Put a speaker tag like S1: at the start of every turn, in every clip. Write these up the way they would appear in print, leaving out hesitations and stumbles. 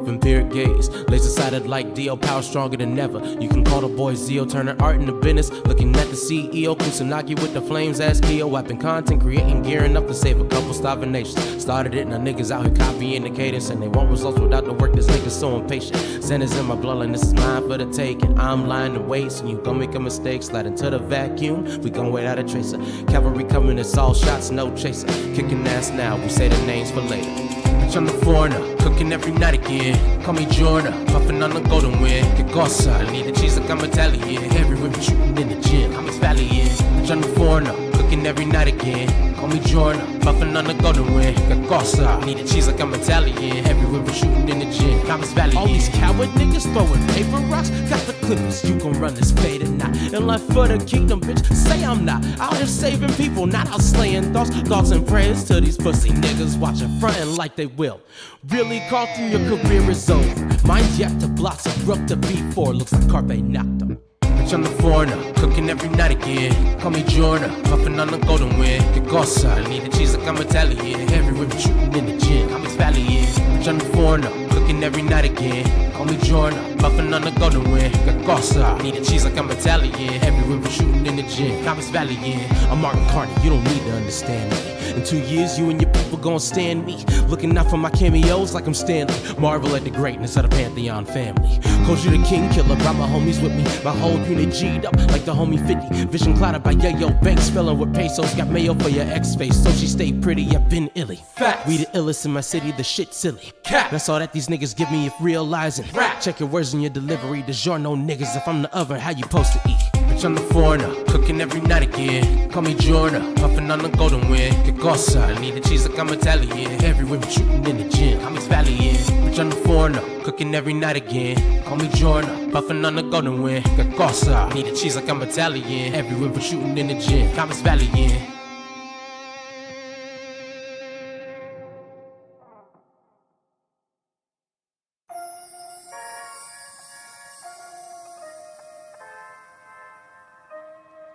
S1: vampiric gaze, laser-sighted like Dio, power stronger than ever. You can call the boy Zio, turning art into business. Looking at the CEO, Kusanagi with the flames as Keo. Wiping content, creating, gearing up to save a couple starving nations. Started it, now niggas out here copying the cadence, and they want results without the work. This nigga's so impatient. Zen is in my bloodline, this is mine for the taking. I'm lying to waste, and you gon' make a mistake. Slide into the vacuum, we gon' wait out a tracer. Cavalry coming, it's all shots, no chaser. Kicking ass now, we say the names for later. Bitch, I'm the foreigner, cooking every night again. Call me Jordan, puffing on the golden wind. Que cosa, I need a cheese like I'm Italian. Every whip shooting in the gym, I'm Italian. Bitch, I'm the foreigner, cooking every night again. Call me Jordan, puffing on the golden wind. Que cosa, I need a cheese like I'm Italian. Every whip shooting in the gym, I'm Italian. All these coward niggas throwing paper rocks. Got the clippers, you gon' run this fade or not. In life for the kingdom, bitch, say I'm not. Out here saving people, not out slaying thoughts and prayers to these pussy niggas watching frontin' like they will. Really call through your career is over. Mine's yet to blossom, broke to B4, looks like Carpe Noctem. Bitch, I'm the foreigner, cooking every night again. Call me Jordan, puffing on the golden wind. Que cosa, I need a cheese like I'm Italian. Every whip shooting in the gym, I'm Italian. Bitch, I'm the foreigner, cooking every night again. Call me Jordan, puffing on the golden wind. Que cosa, I need a cheese like I'm Italian. Every whip shooting in the gym, I'm Italian. I'm Martin Carney, you don't need to understand me. In 2 years, you and your people gon' stand me. Looking out for my cameos like I'm Stanley. Marvel at the greatness of the Pantheon family. Coach, you the king killer, brought my homies with me. My whole unit G'd up like the homie 50. Vision clouded by Yayo Banks, filling with pesos. Got mayo for your ex-face, so she stayed pretty, I've been illy. Facts. We the illest in my city, the shit silly. Cap. That's all that these niggas give me if realizing. Rap. Check your words in your delivery, DiGiorno niggas. If I'm the oven, how you supposed to eat? Bitch, I'm the foreigner, cooking every night again. Call me Jordan, puffing on the golden wind. Que cosa, I need a cheese like I'm Italian. Every whip shooting in the gym, I'm Italian. Bitch, I'm the foreigner, cooking every night again. Call me Jordan, puffing on the golden wind. Que cosa, I need a cheese like I'm Italian. Every whip shooting in the gym, I'm Italian.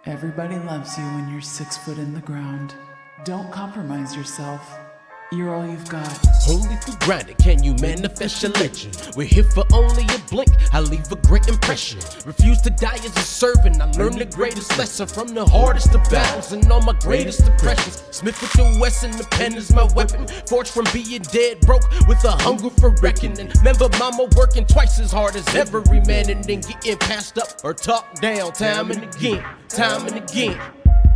S2: Everybody loves you when you're 6 foot in the ground. Don't compromise yourself. You're all you've got.
S1: Only through grinding can you manifest your legend. We're here for only a blink, I leave a great impression. Refuse to die as a servant, I learned the greatest lesson from the hardest of battles and all my greatest depressions. Smith with the Wesson, the pen is my weapon. Forged from being dead broke with a hunger for reckoning. Remember mama working twice as hard as every man and then getting passed up or talked down time and again, time and again.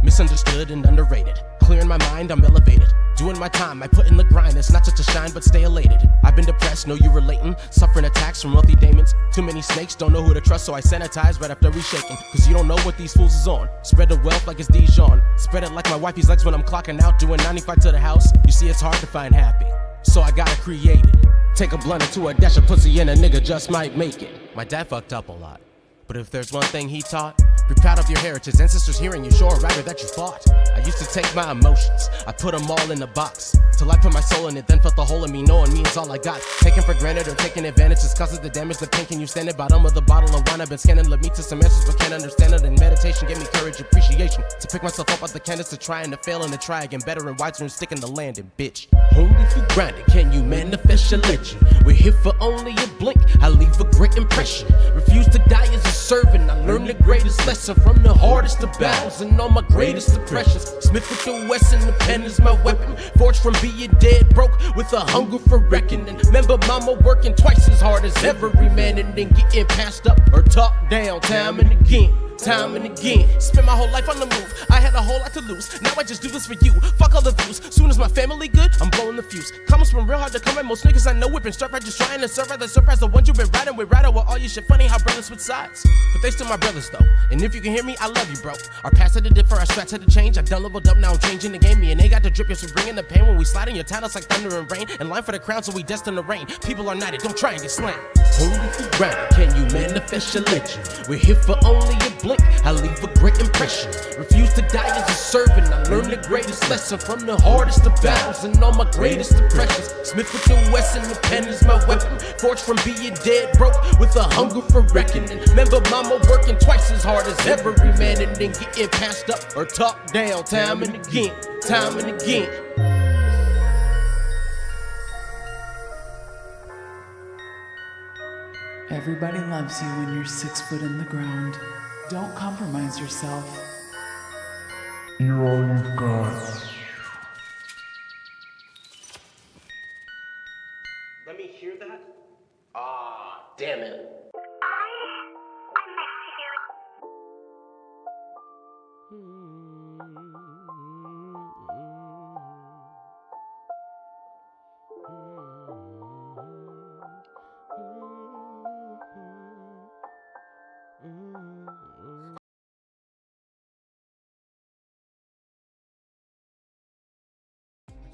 S1: Misunderstood and underrated. Clearing my mind, I'm elevated. Doing my time, I put in the grind. It's not such a shine, but stay elated. I've been depressed, know you relating. Suffering attacks from wealthy demons. Too many snakes, don't know who to trust, so I sanitize right after reshaking. Cause you don't know what these fools is on. Spread the wealth like it's Dijon. Spread it like my wifey's legs when I'm clocking out. Doing 95 to the house. You see, it's hard to find happy, so I gotta create it. Take a blunt or two, a dash of pussy, and a nigga just might make it. My dad fucked up a lot, but if there's one thing he taught, be proud of your heritage, ancestors hearing you, show a writer that you fought. I used to take my emotions, I put them all in a box, till I put my soul in it, then felt the hole in me, knowing me is all I got. Taken for granted or taking advantage just causes the damage. The pain, can you stand it? Bottom of the bottle of wine, I've been scanning, led me to some answers but can't understand it. And meditation gave me courage, appreciation, to pick myself up out the canvas, to try and to fail and to try again better and wiser and sticking the landing, bitch. Only through grinding can you manifest your legend. We're here for only a blink, I leave a great impression. Refuse to die as a servant, I learned the greatest lesson from the hardest of battles and all my greatest depressions. Smith with the Wesson, the pen is my weapon. Forged from being dead broke with a hunger for reckoning. Remember mama working twice as hard as every man and then getting passed up or talked down time and again. Time and again, spent my whole life on the move. I had a whole lot to lose. Now I just do this for you. Fuck all the views. Soon as my family good, I'm blowing the fuse. Comments been real hard to come at. Most niggas I know whipping strap right, just trying to survive. The surprise, the ones you been riding with, riding with all your shit. Funny how brothers switch sides, but they still my brothers though. And if you can hear me, I love you, bro. Our past had to differ, our strats had to change. I done leveled up, now I'm changing the game. Me and they got the drip, yes, we bringing the pain when we slide in your town. It's like thunder and rain. In line for the crown, so we destined to reign. People are knighted, don't try and get slain. Only through grinding can you manifest your legend. We're here for only a blink, I leave a great impression. Refuse to die as a servant, I learned the greatest lesson from the hardest of battles and all my greatest depressions. Smith with the Wesson, the pen is my weapon. Forged from being dead broke with a hunger for reckoning. Remember mama working twice as hard as every man and then getting passed up or talked down time and again, time and again. Time and again.
S2: Everybody loves you when you're 6 foot in the ground. Don't compromise yourself.
S3: You're all you've got.
S1: Let me hear that. Ah, damn it.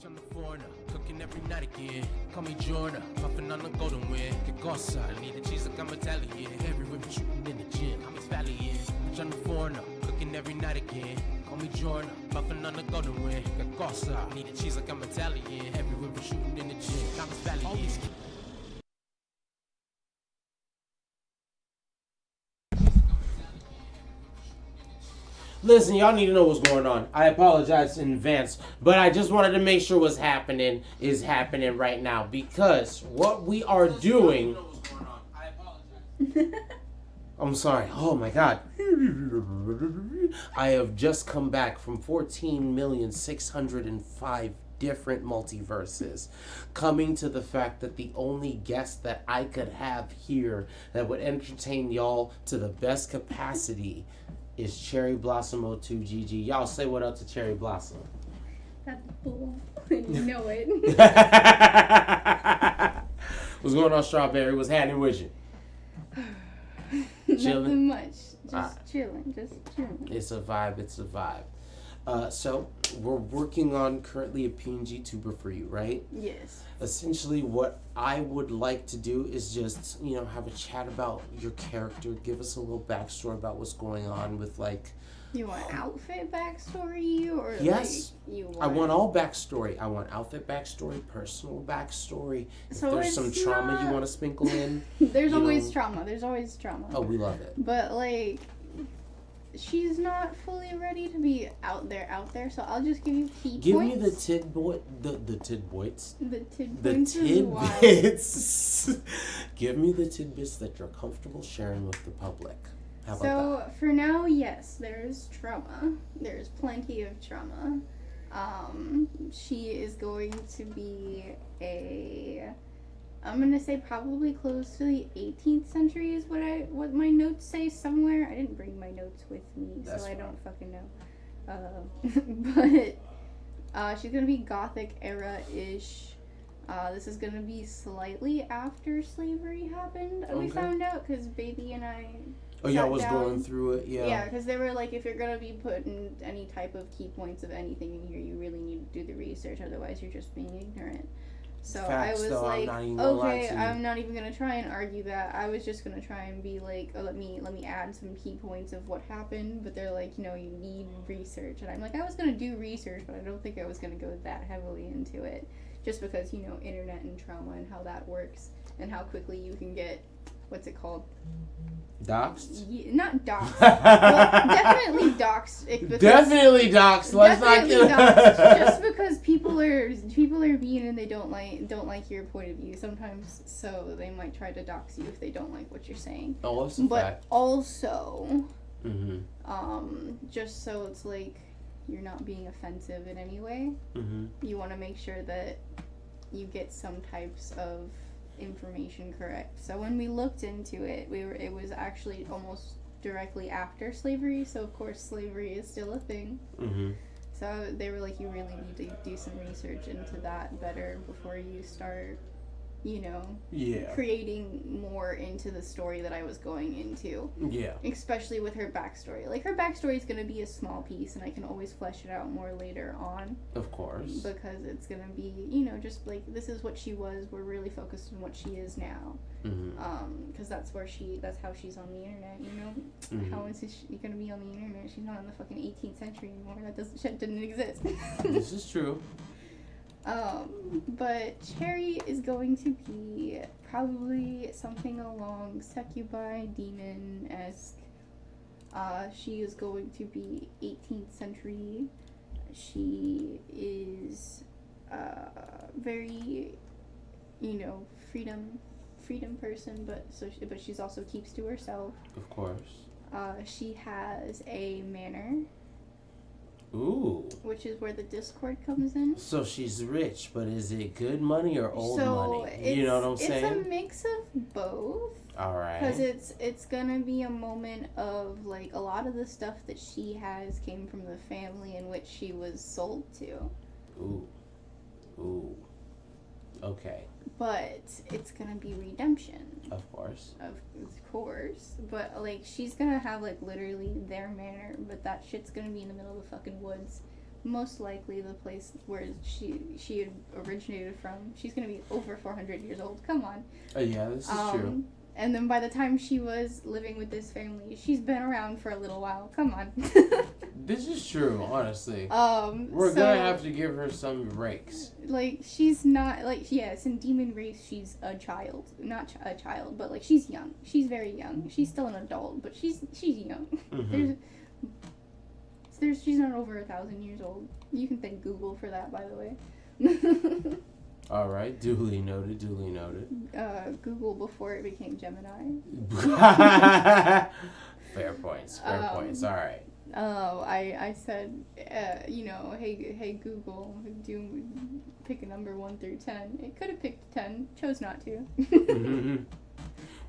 S1: I'm the foreigner, cooking every night again. Call me Jordan, puffing on the golden wind. Get gossa, I need a cheese like I'm Italian. Every river shooting in the gym, I'm Italian. I'm the foreigner, cooking every night again. Call me Jordan, puffing on the golden wind. Get gossa, I need a cheese like I'm Italian. Every river shooting in the gym, I'm Italian. Listen, y'all need to know what's going on. I apologize in advance, but I just wanted to make sure what's happening is happening right now, because what we are doing... I'm sorry. Oh my God. I have just come back from 14,605 different multiverses, coming to the fact that the only guest that I could have here that would entertain y'all to the best capacity is CHERRYBLOSSOM02GG. Y'all say what up to Cherry Blossom.
S4: That's bull. You know it.
S1: What's going on, Strawberry? What's happening with you?
S4: Nothing much. Just chilling.
S1: It's a vibe. It's a vibe. So we're working on currently a PNG tuber for you, right?
S4: Yes.
S1: Essentially, what I would like to do is just, have a chat about your character. Give us a little backstory about what's going on with, like...
S4: You want outfit backstory, or
S1: yes,
S4: like you want...
S1: I want all backstory. I want outfit backstory, personal backstory. If
S4: so
S1: there's some trauma you want to sprinkle in.
S4: There's always trauma. There's always trauma.
S1: Oh, we love it.
S4: But, like... She's not fully ready to be out there, so I'll just give you key points.
S1: Give me the tidboits.
S4: The tidbits.
S1: The tidbits. Give me the tidbits that you're comfortable sharing with the public. How about that?
S4: For now, yes, there's trauma. There's plenty of trauma. She is going to be I'm gonna say probably close to the 18th century is what my notes say somewhere. I didn't bring my notes with me, so I don't fucking know. But she's gonna be Gothic era-ish. This is gonna be slightly after slavery happened. Okay. We found out because Baby and I.
S1: Oh yeah, I was going through it. Yeah.
S4: Yeah, because they were like, if you're gonna be putting any type of key points of anything in here, you really need to do the research. Otherwise, you're just being ignorant. So
S1: Facts,
S4: I was
S1: though,
S4: like,
S1: okay,
S4: I'm not even gonna try and argue that. I was just gonna try and be like, oh, let me add some key points of what happened. But they're like, you need research, and I'm like, I was gonna do research, but I don't think I was gonna go that heavily into it, just because internet and trauma and how that works and how quickly you can get, what's it called?
S1: Doxed?
S4: Yeah, not doxed. Well, definitely doxed.
S1: Definitely doxed. Let's not get
S4: doxed. Just because people are mean and they don't like your point of view sometimes, so they might try to dox you if they don't like what you're saying.
S1: Oh, that's a fact.
S4: But also,
S1: mm-hmm.
S4: Just so it's like you're not being offensive in any way.
S1: Mm-hmm.
S4: You want to make sure that you get some types of information correct. So when we looked into it, it was actually almost directly after slavery, so of course slavery is still a thing.
S1: Mm-hmm.
S4: So they were like, you really need to do some research into that better before you start creating more into the story that I was going into.
S1: Yeah.
S4: Especially with her backstory. Like, her backstory is going to be a small piece, and I can always flesh it out more later on.
S1: Of course. Because
S4: it's going to be, just like, this is what she was. We're really focused on what she is now.
S1: Mm-hmm.
S4: Because that's how she's on the internet,
S1: Mm-hmm.
S4: How is she going to be on the internet? She's not in the fucking 18th century anymore. Shit didn't exist.
S1: This is true.
S4: But Cherry is going to be probably something along succubi, demon-esque. She is going to be 18th century. She is very, freedom person, but she's also keeps to herself.
S1: Of course.
S4: She has a manor.
S1: Ooh.
S4: Which is where the Discord comes in.
S1: So she's rich, but is it good money or old money? You know what I'm saying?
S4: It's a mix of both.
S1: All right.
S4: Because it's gonna be a moment of like a lot of the stuff that she has came from the family in which she was sold to.
S1: Ooh. Okay.
S4: But it's gonna be redemption.
S1: Of course.
S4: Of course. But like she's gonna have like literally their manor, but that shit's gonna be in the middle of the fucking woods. Most likely the place where she had originated from. She's gonna be over 400 years old. Come on.
S1: Yeah, this is true.
S4: And then by the time she was living with this family, she's been around for a little while. Come on.
S1: This is true, honestly. We're gonna have to give her some breaks.
S4: Like, she's not, like, yes, in Demon Race, she's a child. Not a child, but, like, she's young. She's very young. She's still an adult, but she's young.
S1: Mm-hmm.
S4: She's not over 1,000 years old. You can thank Google for that, by the way.
S1: All right, duly noted.
S4: Google before it became Gemini.
S1: Fair points. All right.
S4: I said, hey Google, pick a number 1 through 10. It could have picked 10, chose not to.
S1: Mm-hmm.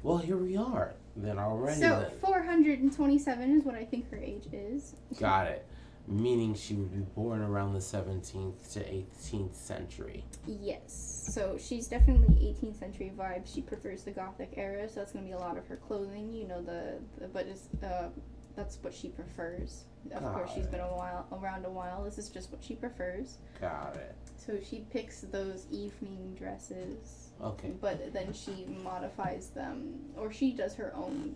S1: Well, here we are then already.
S4: So 427 is what I think her age is.
S1: Got it. Meaning she would be born around the 17th to 18th century.
S4: Yes. So she's definitely 18th century vibes. She prefers the Gothic era, so that's going to be a lot of her clothing. You know, that's what she prefers. Of course, she's been around a while. This is just what she prefers.
S1: Got it.
S4: So she picks those evening dresses.
S1: Okay.
S4: But then she modifies them, or she does her own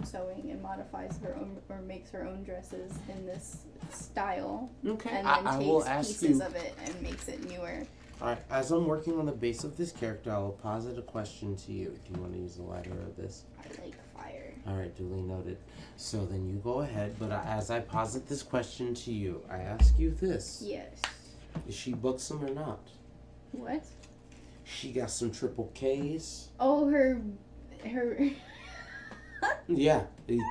S4: sewing and modifies her own, or makes her own dresses in this style.
S1: Okay.
S4: And then
S1: I will
S4: takes
S1: ask
S4: pieces
S1: you,
S4: of it and makes it newer.
S1: All right. As I'm working on the base of this character, I will posit a question to you. Do you want to use the lighter of this?
S4: I like fire.
S1: All right. Duly noted. So then you go ahead. But as I posit this question to you, I ask you this.
S4: Yes.
S1: Is she buxom or not?
S4: What?
S1: She got some triple Ks.
S4: Oh, her.
S1: Yeah,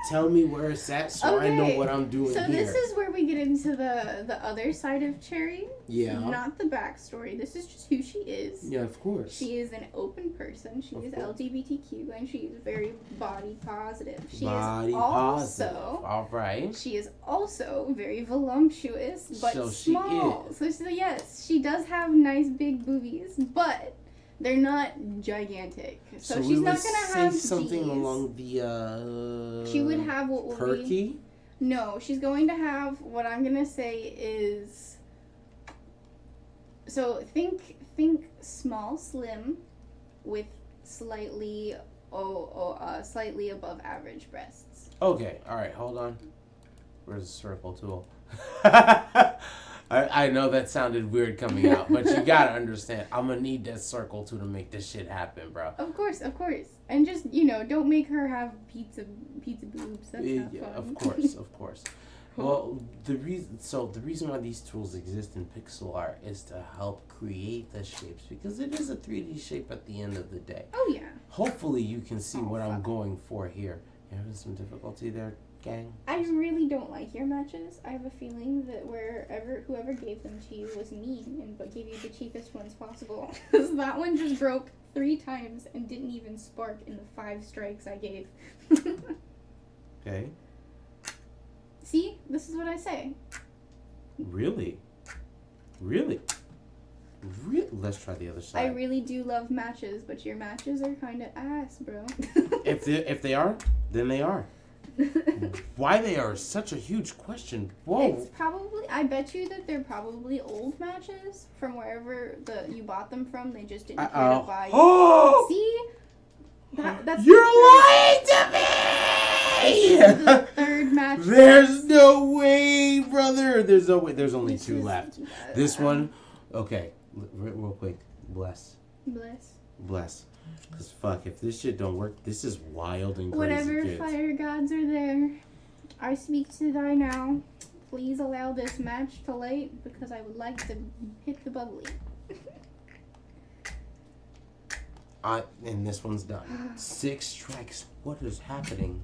S1: tell me where it's at so I know what I'm doing
S4: so
S1: here.
S4: This is where we get into the other side of Cherry.
S1: Yeah.
S4: Not the backstory. This is just who she is.
S1: Yeah, of course.
S4: She is an open person. She is LGBTQ, and she is very body positive.
S1: All right.
S4: She is also very voluptuous, but
S1: so
S4: small.
S1: She is.
S4: So yes, she does have nice big boobies, but they're not gigantic. So she's not gonna have
S1: something
S4: G's.
S1: along the
S4: She would have what will
S1: perky?
S4: be. No, she's going to have what I'm gonna say is. So think small, slim, with slightly above average breasts.
S1: Okay, all right, hold on. Where's the circle tool? I know that sounded weird coming out, but you gotta understand, I'm gonna need that circle to make this shit happen, bro.
S4: Of course. And just, don't make her have pizza boobs. That's not fun.
S1: Of course. Well, the reason why these tools exist in pixel art is to help create the shapes, because it is a 3D shape at the end of the day.
S4: Oh, yeah.
S1: Hopefully you can see what I'm going for here. You having some difficulty there, gang?
S4: I really don't like your matches. I have a feeling that whoever gave them to you was mean but gave you the cheapest ones possible. Because that one just broke 3 times and didn't even spark in the 5 strikes I gave.
S1: Okay.
S4: See? This is what I say.
S1: Really? Let's try the other side.
S4: I really do love matches, but your matches are kind of ass, bro.
S1: If they are, then they are. Why they are such a huge question. Whoa.
S4: It's probably, I bet you that they're probably old matches from wherever you bought them from. They just didn't care to buy you.
S1: Oh!
S4: See? That's
S1: You're lying to me!
S4: This is the 3rd match.
S1: There's no way, brother. There's no way. There's only 2 left. This one, okay, real quick. Bless. Because fuck, if this shit don't work, this is wild and crazy.
S4: Whatever
S1: kids.
S4: fire gods are there, I speak to thy now. Please allow this match to light, because I would like to hit the bubbly.
S1: And this one's done. 6 strikes. What is happening?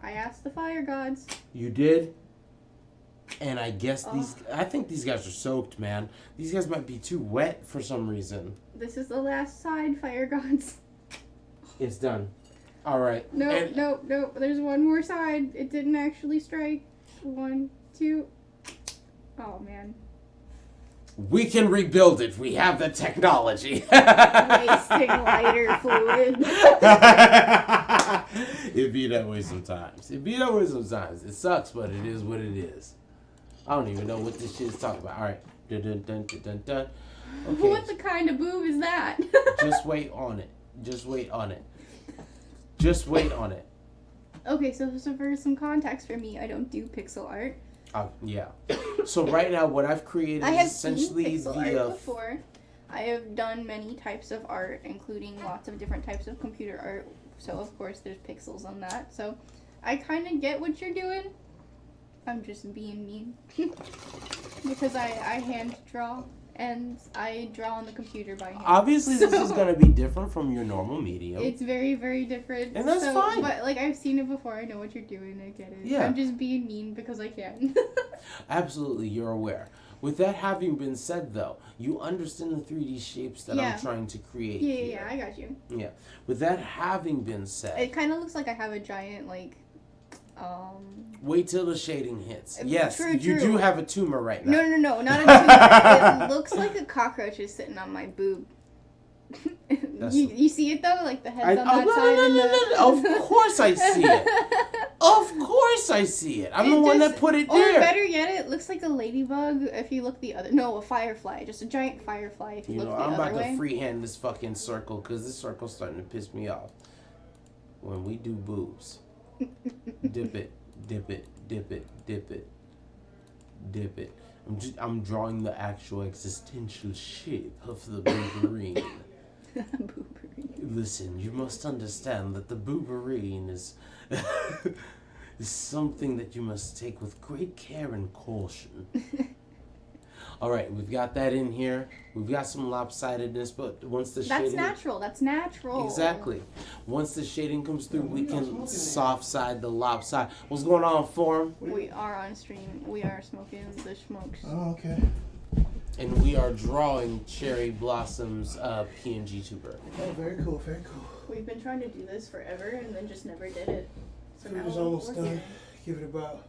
S4: I asked the fire gods.
S1: You did? And I guess I think these guys are soaked, man. These guys might be too wet for some reason.
S4: This is the last side, fire gods.
S1: It's done. All right.
S4: Nope. There's one more side. It didn't actually strike. 1, 2. Oh, man.
S1: We can rebuild it. We have the technology.
S4: Wasting lighter fluid.
S1: It be that way sometimes. It sucks, but it is what it is. I don't even know what this shit is talking about. All right. Dun, dun, dun, dun, dun, dun. Okay.
S4: What the kind of boob is that?
S1: Just wait on it. Okay,
S4: so for some context for me, I don't do pixel art.
S1: Yeah. So right now, what I've created
S4: I have
S1: is essentially
S4: seen pixel art before. I have done many types of art, including lots of different types of computer art. So of course, there's pixels on that. So I kind of get what you're doing. I'm just being mean because I hand draw and I draw on the computer by hand.
S1: Obviously, this is going to be different from your normal medium.
S4: It's very, very different.
S1: And that's fine.
S4: But, like, I've seen it before. I know what you're doing. I get it.
S1: Yeah.
S4: I'm just being mean because I can.
S1: Absolutely, you're aware. With that having been said, though, you understand the 3D shapes that I'm trying to create here.
S4: Yeah, I got you.
S1: Yeah. With that having been said...
S4: It kind of looks like I have a giant, like,
S1: Wait till the shading hits. Yes,
S4: true.
S1: You do have a tumor right now.
S4: No, not a tumor. It looks like a cockroach is sitting on my boob. You see it though, like the head's on that side.
S1: No. Of course I see it. Of course I see it. I'm the one that put it there.
S4: Or better yet, it looks like a ladybug. If you look the other, a firefly, just a giant firefly. If you look the other way.
S1: I'm about to freehand this fucking circle because this circle's starting to piss me off. When we do boobs, dip it. I'm drawing the actual existential shape of the booberine. Listen, you must understand that the booberine is is something that you must take with great care and caution. All right, we've got that in here. We've got some lopsidedness, but once the shading...
S4: That's natural.
S1: Exactly. Once the shading comes through, we can soft side the lopside. What's going on, Forum?
S4: We are on stream. We are smoking the smokes.
S3: Oh, okay.
S1: And we are drawing Cherry Blossom's PNG tuber.
S3: Oh, very cool.
S4: We've been trying to do this forever and then just never did it. So
S3: Food is almost done. Give it about,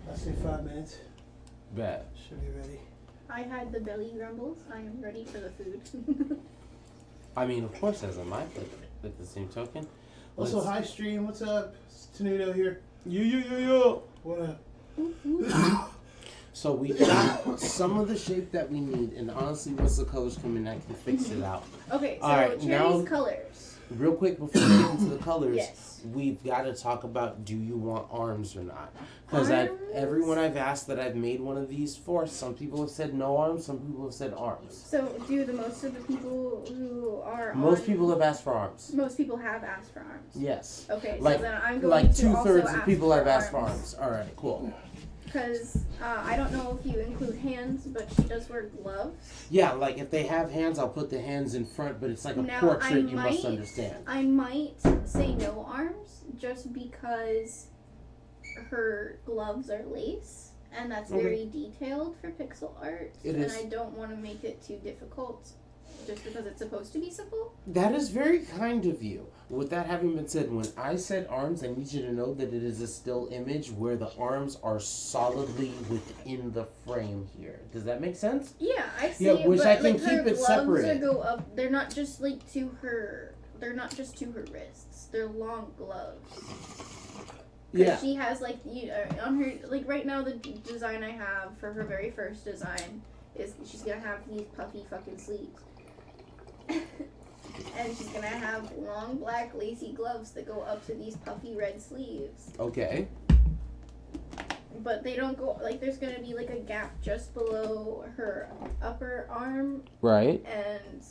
S3: I'd say 5 minutes.
S1: Bad.
S3: Should be ready.
S4: I had the belly grumbles. I am ready for the food.
S1: I mean, of course, as am I, but at the same token.
S3: Also, hi, stream. What's up? It's Tenuto here.
S1: Yo.
S3: What up?
S1: So we got some of the shape that we need, and honestly, once the colors come in, I can fix it out.
S4: Okay, so
S1: Alright,
S4: Cherry's colors.
S1: Real quick before we get into the colors,
S4: Yes.
S1: we've got to talk about, do you want arms or not? Because everyone I've asked that I've made one of these for, some people have said no arms, some people have said arms.
S4: So do most of the people who are
S1: Most people have asked for arms.
S4: Most people have asked for arms.
S1: Yes.
S4: Okay,
S1: Like,
S4: so then I'm going
S1: like
S4: to
S1: 2/3
S4: also
S1: of people
S4: ask
S1: have
S4: for
S1: asked for arms. All right, cool.
S4: Because I don't know if you include hands, but she does wear gloves.
S1: Yeah, like if they have hands, I'll put the hands in front, but it's like a portrait, you must understand.
S4: I might say no arms just because her gloves are lace, and that's very detailed for pixel art.
S1: It is.
S4: I don't want to make it too difficult just because it's supposed to be simple.
S1: That is very kind of you. With that having been said, when I said arms, I need you to know that it is a still image where the arms are solidly within the frame here. Does that make sense?
S4: Yeah, I see.
S1: Yeah, which
S4: but,
S1: I can
S4: like,
S1: keep it separate.
S4: Go up. They're not just like to her. They're not just to her wrists. They're long gloves.
S1: Yeah.
S4: She has like on her right now the design I have for her very first design is she's gonna have these puffy fucking sleeves. And she's gonna have long black lacy gloves that go up to these puffy red sleeves.
S1: Okay.
S4: But they don't go there's gonna be like a gap just below her upper arm.
S1: Right.
S4: And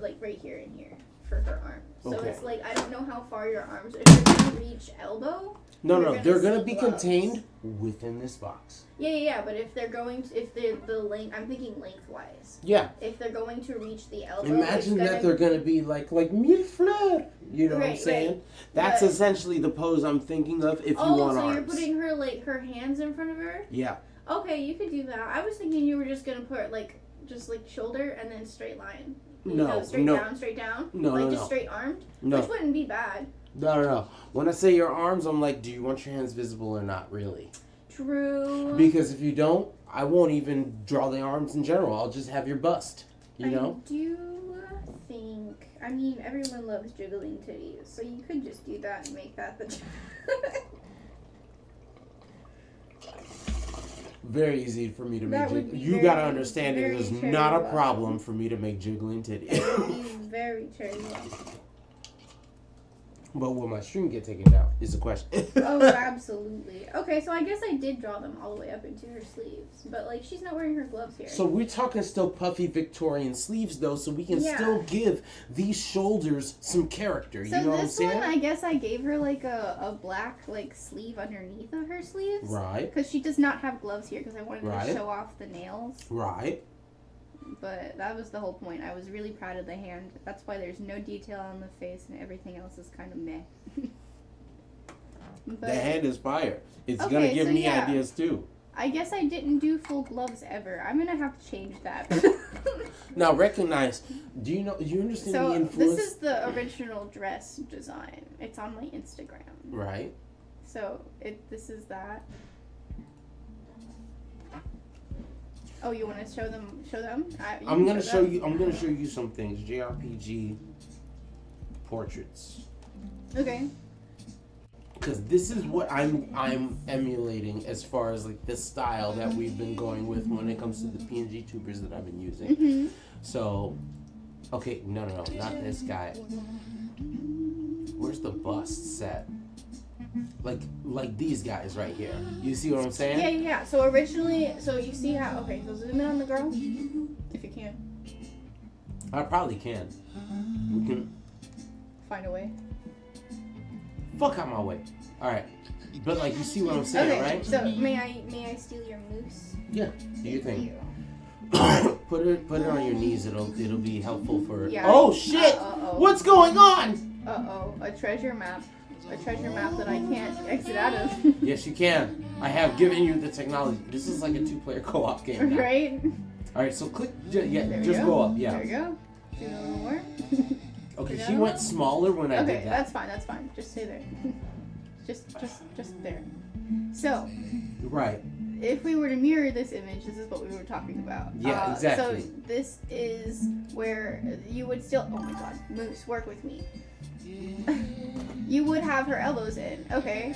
S4: like right here and here for her arm. So
S1: Okay.
S4: it's like, I don't know how far your arms, if you're going to reach elbow.
S1: No, they're gonna
S4: see
S1: be
S4: gloves.
S1: contained within this box.
S4: Yeah, but if they're going to, if they're the length, I'm thinking lengthwise.
S1: Yeah.
S4: If they're going to reach the elbow,
S1: Imagine that they're gonna be like mille fleurs. You know what I'm saying?
S4: Right.
S1: That's
S4: But-
S1: essentially the pose I'm thinking of if you want
S4: so
S1: arms.
S4: you're putting her, like, her hands in front of her?
S1: Yeah.
S4: Okay, you could do that. I was thinking you were just going to put, like, just, like, shoulder and then straight line.
S1: No,
S4: Straight
S1: no.
S4: down?
S1: No,
S4: like,
S1: no,
S4: just
S1: no.
S4: straight armed?
S1: No.
S4: Which wouldn't be bad.
S1: No. When I say your arms, I'm like, do you want your hands visible or not, really?
S4: True.
S1: Because if you don't, I won't even draw the arms in general. I'll just have your bust. You know?
S4: I do think, I mean, everyone loves jiggling titties, so you could just do that and make that the...
S1: Very easy for me to make.
S4: That would be
S1: You
S4: very-
S1: gotta understand, it
S4: very
S1: is
S4: cherry
S1: not a
S4: blossom.
S1: problem for me to make jiggling titties.
S4: It would be very cherry blossom.
S1: But will my string get taken down? Is the question.
S4: Oh, absolutely. Okay, so I guess I did draw them all the way up into her sleeves, but like she's not wearing her gloves here.
S1: So we're talking still puffy Victorian sleeves though, so we can
S4: Yeah.
S1: still give these shoulders some character. You know what I'm
S4: this
S1: saying?
S4: one, I guess I gave her like a black like sleeve underneath of her sleeves.
S1: Right.
S4: Because she does not have gloves here because I wanted
S1: Right.
S4: to show off the nails.
S1: Right.
S4: But that was the whole point. I was really proud of the hand. That's why there's no detail on the face and everything else is kind of meh. But
S1: The hand is fire. It's
S4: Okay,
S1: gonna give
S4: so
S1: me
S4: yeah.
S1: ideas too.
S4: I guess I didn't do full gloves ever. I'm gonna have to change that.
S1: Now recognize. Do you understand the
S4: So
S1: influence?
S4: this is the original dress design. It's on my Instagram.
S1: Right.
S4: So this is that. Oh, you want to show them? Show them? You
S1: I'm
S4: can
S1: gonna show
S4: them.
S1: you. I'm gonna show you some things. JRPG portraits.
S4: Okay.
S1: Because this is what I'm emulating as far as like the style that we've been going with when it comes to the PNG tubers that I've been using.
S4: Mhm.
S1: So, okay, no, not this guy. Where's the bust set? Like these guys right here. You see what I'm saying?
S4: Yeah. So originally, so you see how? Okay, so zoom in on the girl, if you can.
S1: I probably can. We can.
S4: Find a way.
S1: Fuck out my way. All right, but like you see what I'm saying,
S4: Okay.
S1: right?
S4: So may I steal your moose?
S1: Yeah. Do your
S4: Thank
S1: thing.
S4: you.
S1: Put it on your knees. It'll be helpful for.
S4: Yeah.
S1: Oh shit!
S4: Uh-oh.
S1: What's going on?
S4: A treasure map. A treasure map that I can't exit out of.
S1: Yes, you can. I have given you the technology. This is like a 2-player co-op game now.
S4: Right?
S1: All right, so click.
S4: There we
S1: Just go up. Yeah.
S4: There we go. Do a little more.
S1: Okay,
S4: Go
S1: she
S4: down.
S1: went smaller when I
S4: Okay,
S1: did that.
S4: that's fine. Just stay there. just there. So,
S1: Right.
S4: if we were to mirror this image, this is what we were talking about.
S1: Yeah, exactly.
S4: So this is where you would still. Oh my God, Moose, work with me. You would have her elbows in. Okay.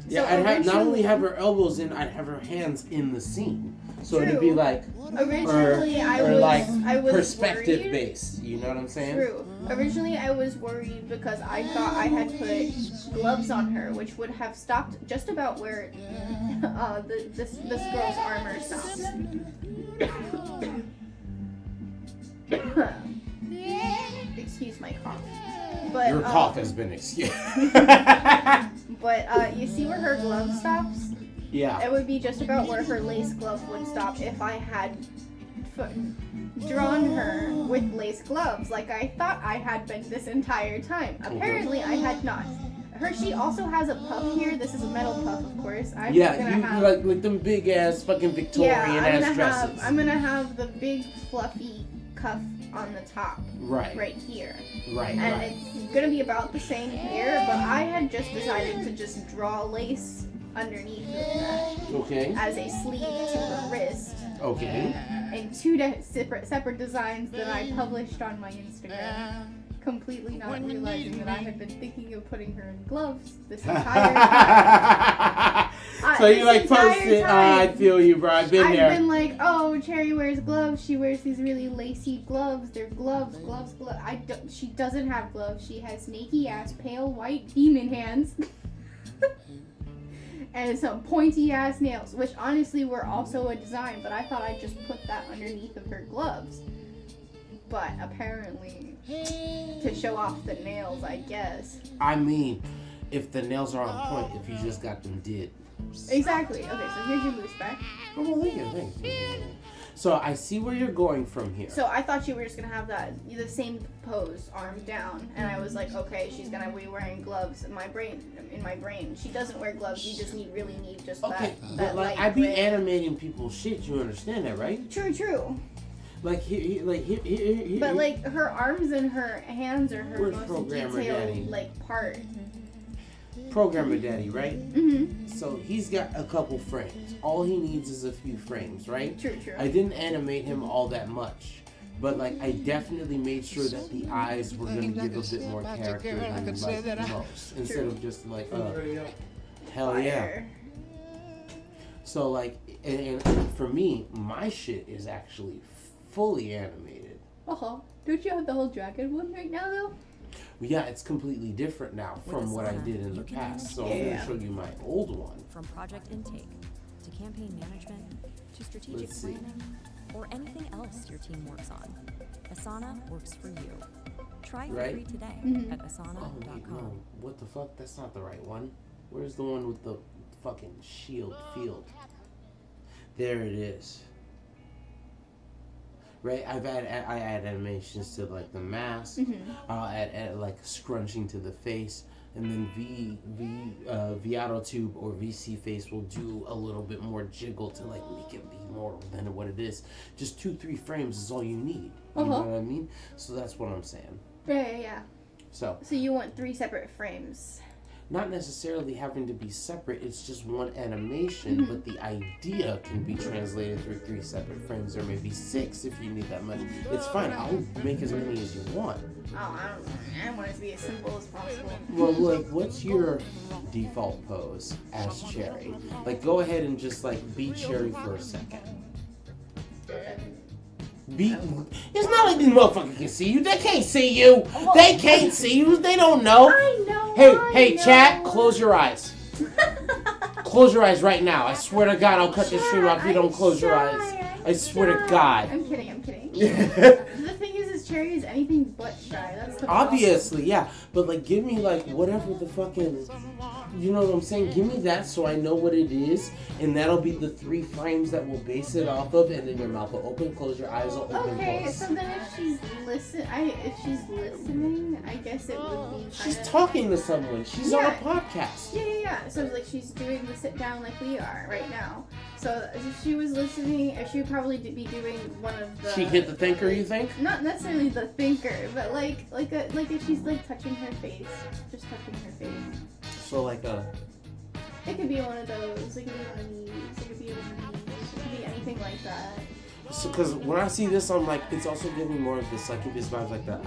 S1: Yeah,
S4: So
S1: I'd have not only
S4: originally-
S1: have her elbows in, I'd have her hands in the scene. So it'd be
S4: True.
S1: like
S4: Originally, I was
S1: perspective
S4: worried.
S1: based. You know what I'm saying?
S4: True. Originally, I was worried because I thought I had put gloves on her, which would have stopped just about where this girl's armor stops. Excuse my cough. But,
S1: Your cough has been excused.
S4: But you see where her glove stops?
S1: Yeah.
S4: It would be just about where her lace glove would stop if I had drawn her with lace gloves like I thought I had been this entire time. Apparently I had not. She also has a puff here. This is a metal puff, of course. I'm
S1: Yeah,
S4: gonna
S1: you
S4: have,
S1: like them big ass fucking Victorian ass dresses.
S4: I'm gonna have the big fluffy cuff on the top,
S1: right
S4: here.
S1: Right.
S4: And it's gonna be about the same here, but I had just decided to just draw lace underneath of that
S1: Okay.
S4: as a sleeve to her wrist
S1: Okay.
S4: in two separate designs that I published on my Instagram. Completely not realizing that I had been thinking of putting her in gloves this entire time.
S1: So you
S4: This
S1: like
S4: entire
S1: post it?
S4: time,
S1: I feel you, bro. I've been there.
S4: I've been like, oh, Cherry wears gloves. She wears these really lacy gloves. They're gloves. She doesn't have gloves. She has snaky ass, pale white demon hands. And some pointy ass nails, which honestly were also a design, but I thought I'd just put that underneath of her gloves. but apparently to show off the nails, I guess.
S1: I mean, if the nails are on point, if you just got them did.
S4: Exactly. Okay, so here's your loose back.
S1: Oh, well, thank you. So I see where you're going from here.
S4: So I thought you were just gonna have the same pose, arms down, and I was like, okay, she's gonna be wearing gloves. In my brain, she doesn't wear gloves. You just really need just
S1: okay,
S4: that
S1: but like
S4: light
S1: I be
S4: gray.
S1: animating people's shit. You understand that, right?
S4: True.
S1: Like here.
S4: But like her arms and her hands are her
S1: Where's
S4: most
S1: Programmer
S4: detailed
S1: Daddy?
S4: like part.
S1: Programmer Daddy, right?
S4: Mm-hmm.
S1: So he's got a couple frames. All he needs is a few frames, right?
S4: True.
S1: I didn't animate him all that much, but like I definitely made sure that the eyes were gonna give a bit more character than like most, instead of just like hell yeah.
S4: Fire.
S1: So like, and for me, my shit is actually fully animated.
S4: Don't you have the whole dragon one right now though?
S1: Yeah, it's completely different now from what I did in the past. So I'm gonna show you my old one.
S5: From project intake to campaign management to strategic
S1: Let's see.
S5: planning or anything else your team works on, Asana works for you. Try it
S1: Right?
S5: free today at
S1: Oh
S5: asana.com.
S1: wait, no, what the fuck? That's not the right one. Where's the one with the fucking shield field? There it is. Right, I add animations to like the mask. I'll add like scrunching to the face, and then Viato Tube or VC Face will do a little bit more jiggle to like make it be more than what it is. Just 2-3 frames is all you need. You know what I mean? So that's what I'm saying.
S4: Yeah.
S1: So
S4: you want 3 separate frames.
S1: not necessarily having to be separate, it's just one animation, but the idea can be translated through 3 separate frames, or maybe 6 if you need that much. It's fine, I'll make as many as you want.
S4: Oh, I want it to be as simple as possible.
S1: Well, like, what's your default pose as Cherry? Like, go ahead and just, like, be Cherry for a second. It's not like these motherfuckers can see you. They can't see you. They can't see you. They don't know.
S4: I know.
S1: Hey, chat, close your eyes. Close your eyes right now. I swear to God, I'll cut this stream off if you don't close your eyes. I swear to God.
S4: I'm kidding. The thing is Cherry is anything but shy. That's the problem.
S1: Obviously, yeah. But, like, give me, like, whatever the fucking... You know what I'm saying? Give me that so I know what it is, and that'll be the 3 frames that we'll base it off of, and then your mouth will open, close your eyes will open,
S4: Okay,
S1: close.
S4: so then if she's listening, I guess it would be
S1: She's talking to someone. She's on a podcast.
S4: Yeah. So like she's doing the sit down like we are right now. So if she was listening, she would probably be doing one of the.
S1: She hit the thinker, you think?
S4: Not necessarily the thinker, but like if she's like touching her face, just touching her face.
S1: So like a...
S4: It could be one of those. It could be one of these. It could be one of these. It could be anything like that.
S1: So, because when I see this, I'm like, it's also giving more of the succubus vibes, like the...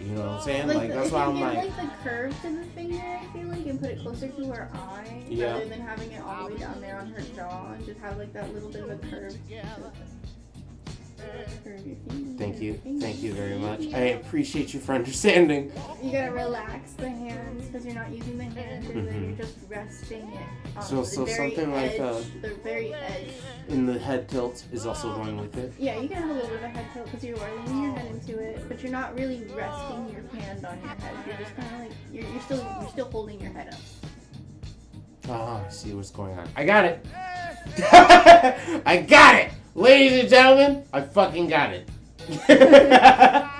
S1: You know what I'm saying? Like that's why I'm like...
S4: If you give like the curve to the finger, I feel like, and put it closer to her eye, rather than having it all the way down there on her jaw, and just have like that little bit of a curve.
S1: Thank you very much. I appreciate you for understanding.
S4: You gotta relax the hands because you're not using the hand, and then you're just resting it on
S1: So
S4: the very
S1: something
S4: edge,
S1: like
S4: the very edge.
S1: And the head tilt is also going with it.
S4: Yeah, you can have a little bit of a head tilt because you are leaning your head into it, but you're not really resting your hand on your head. You're just kind of like you're still holding your head up.
S1: I see what's going on. I got it. I got it. Ladies and gentlemen, I fucking got it. I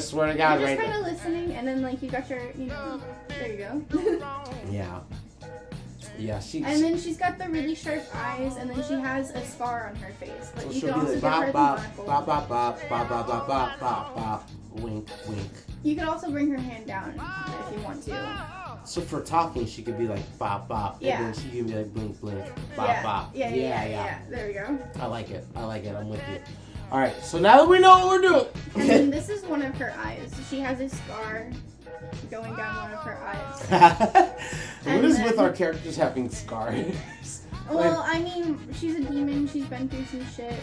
S1: swear to God,
S4: You're
S1: right
S4: just kind
S1: there.
S4: of listening, and then like you got your, there you go.
S1: Yeah. Yeah, she.
S4: And then she's got the really sharp eyes, and then she has a scar on her face. But
S1: So
S4: you
S1: she'll
S4: can
S1: be
S4: also
S1: like
S4: give her
S1: bop
S4: the
S1: bop
S4: knuckle.
S1: bop bop bop bop bop bop bop bop bop. Wink wink.
S4: You could also bring her hand down if you want to.
S1: So for talking, she could be like bop bop,
S4: Yeah.
S1: and then she can be like blink blink, bop
S4: Yeah.
S1: bop.
S4: Yeah. There we go.
S1: I like it. I'm with you. All right. So now that we know what we're doing.
S4: And then this is one of her eyes. She has a scar going down one of her eyes.
S1: What is with our characters having scars?
S4: Well, I mean, she's a demon. She's been through some shit.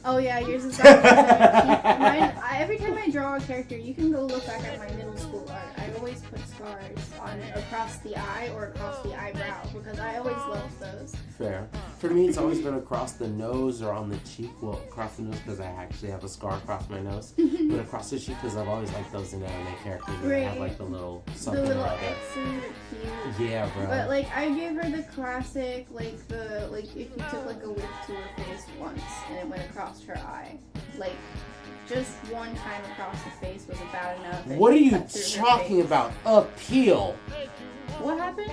S4: Oh yeah, yours is mine. Every time I draw a character, you can go look back at my middle school art. I always put scars on across the eye or across the eyebrow because I always loved those.
S6: Fair. For me, it's always been across the nose or on the cheek. Well, across the nose because I actually have a scar across my nose. But across the cheek because I've always liked those in anime characters. Where they have like the little something.
S4: The little
S6: like that.
S4: X's are cute.
S6: Yeah, bro.
S4: But like I gave her the classic, like if you took like a wig to her face once and it went across her eye, like just one time across the face was bad enough.
S6: What are you talking about? Appeal.
S4: What happened?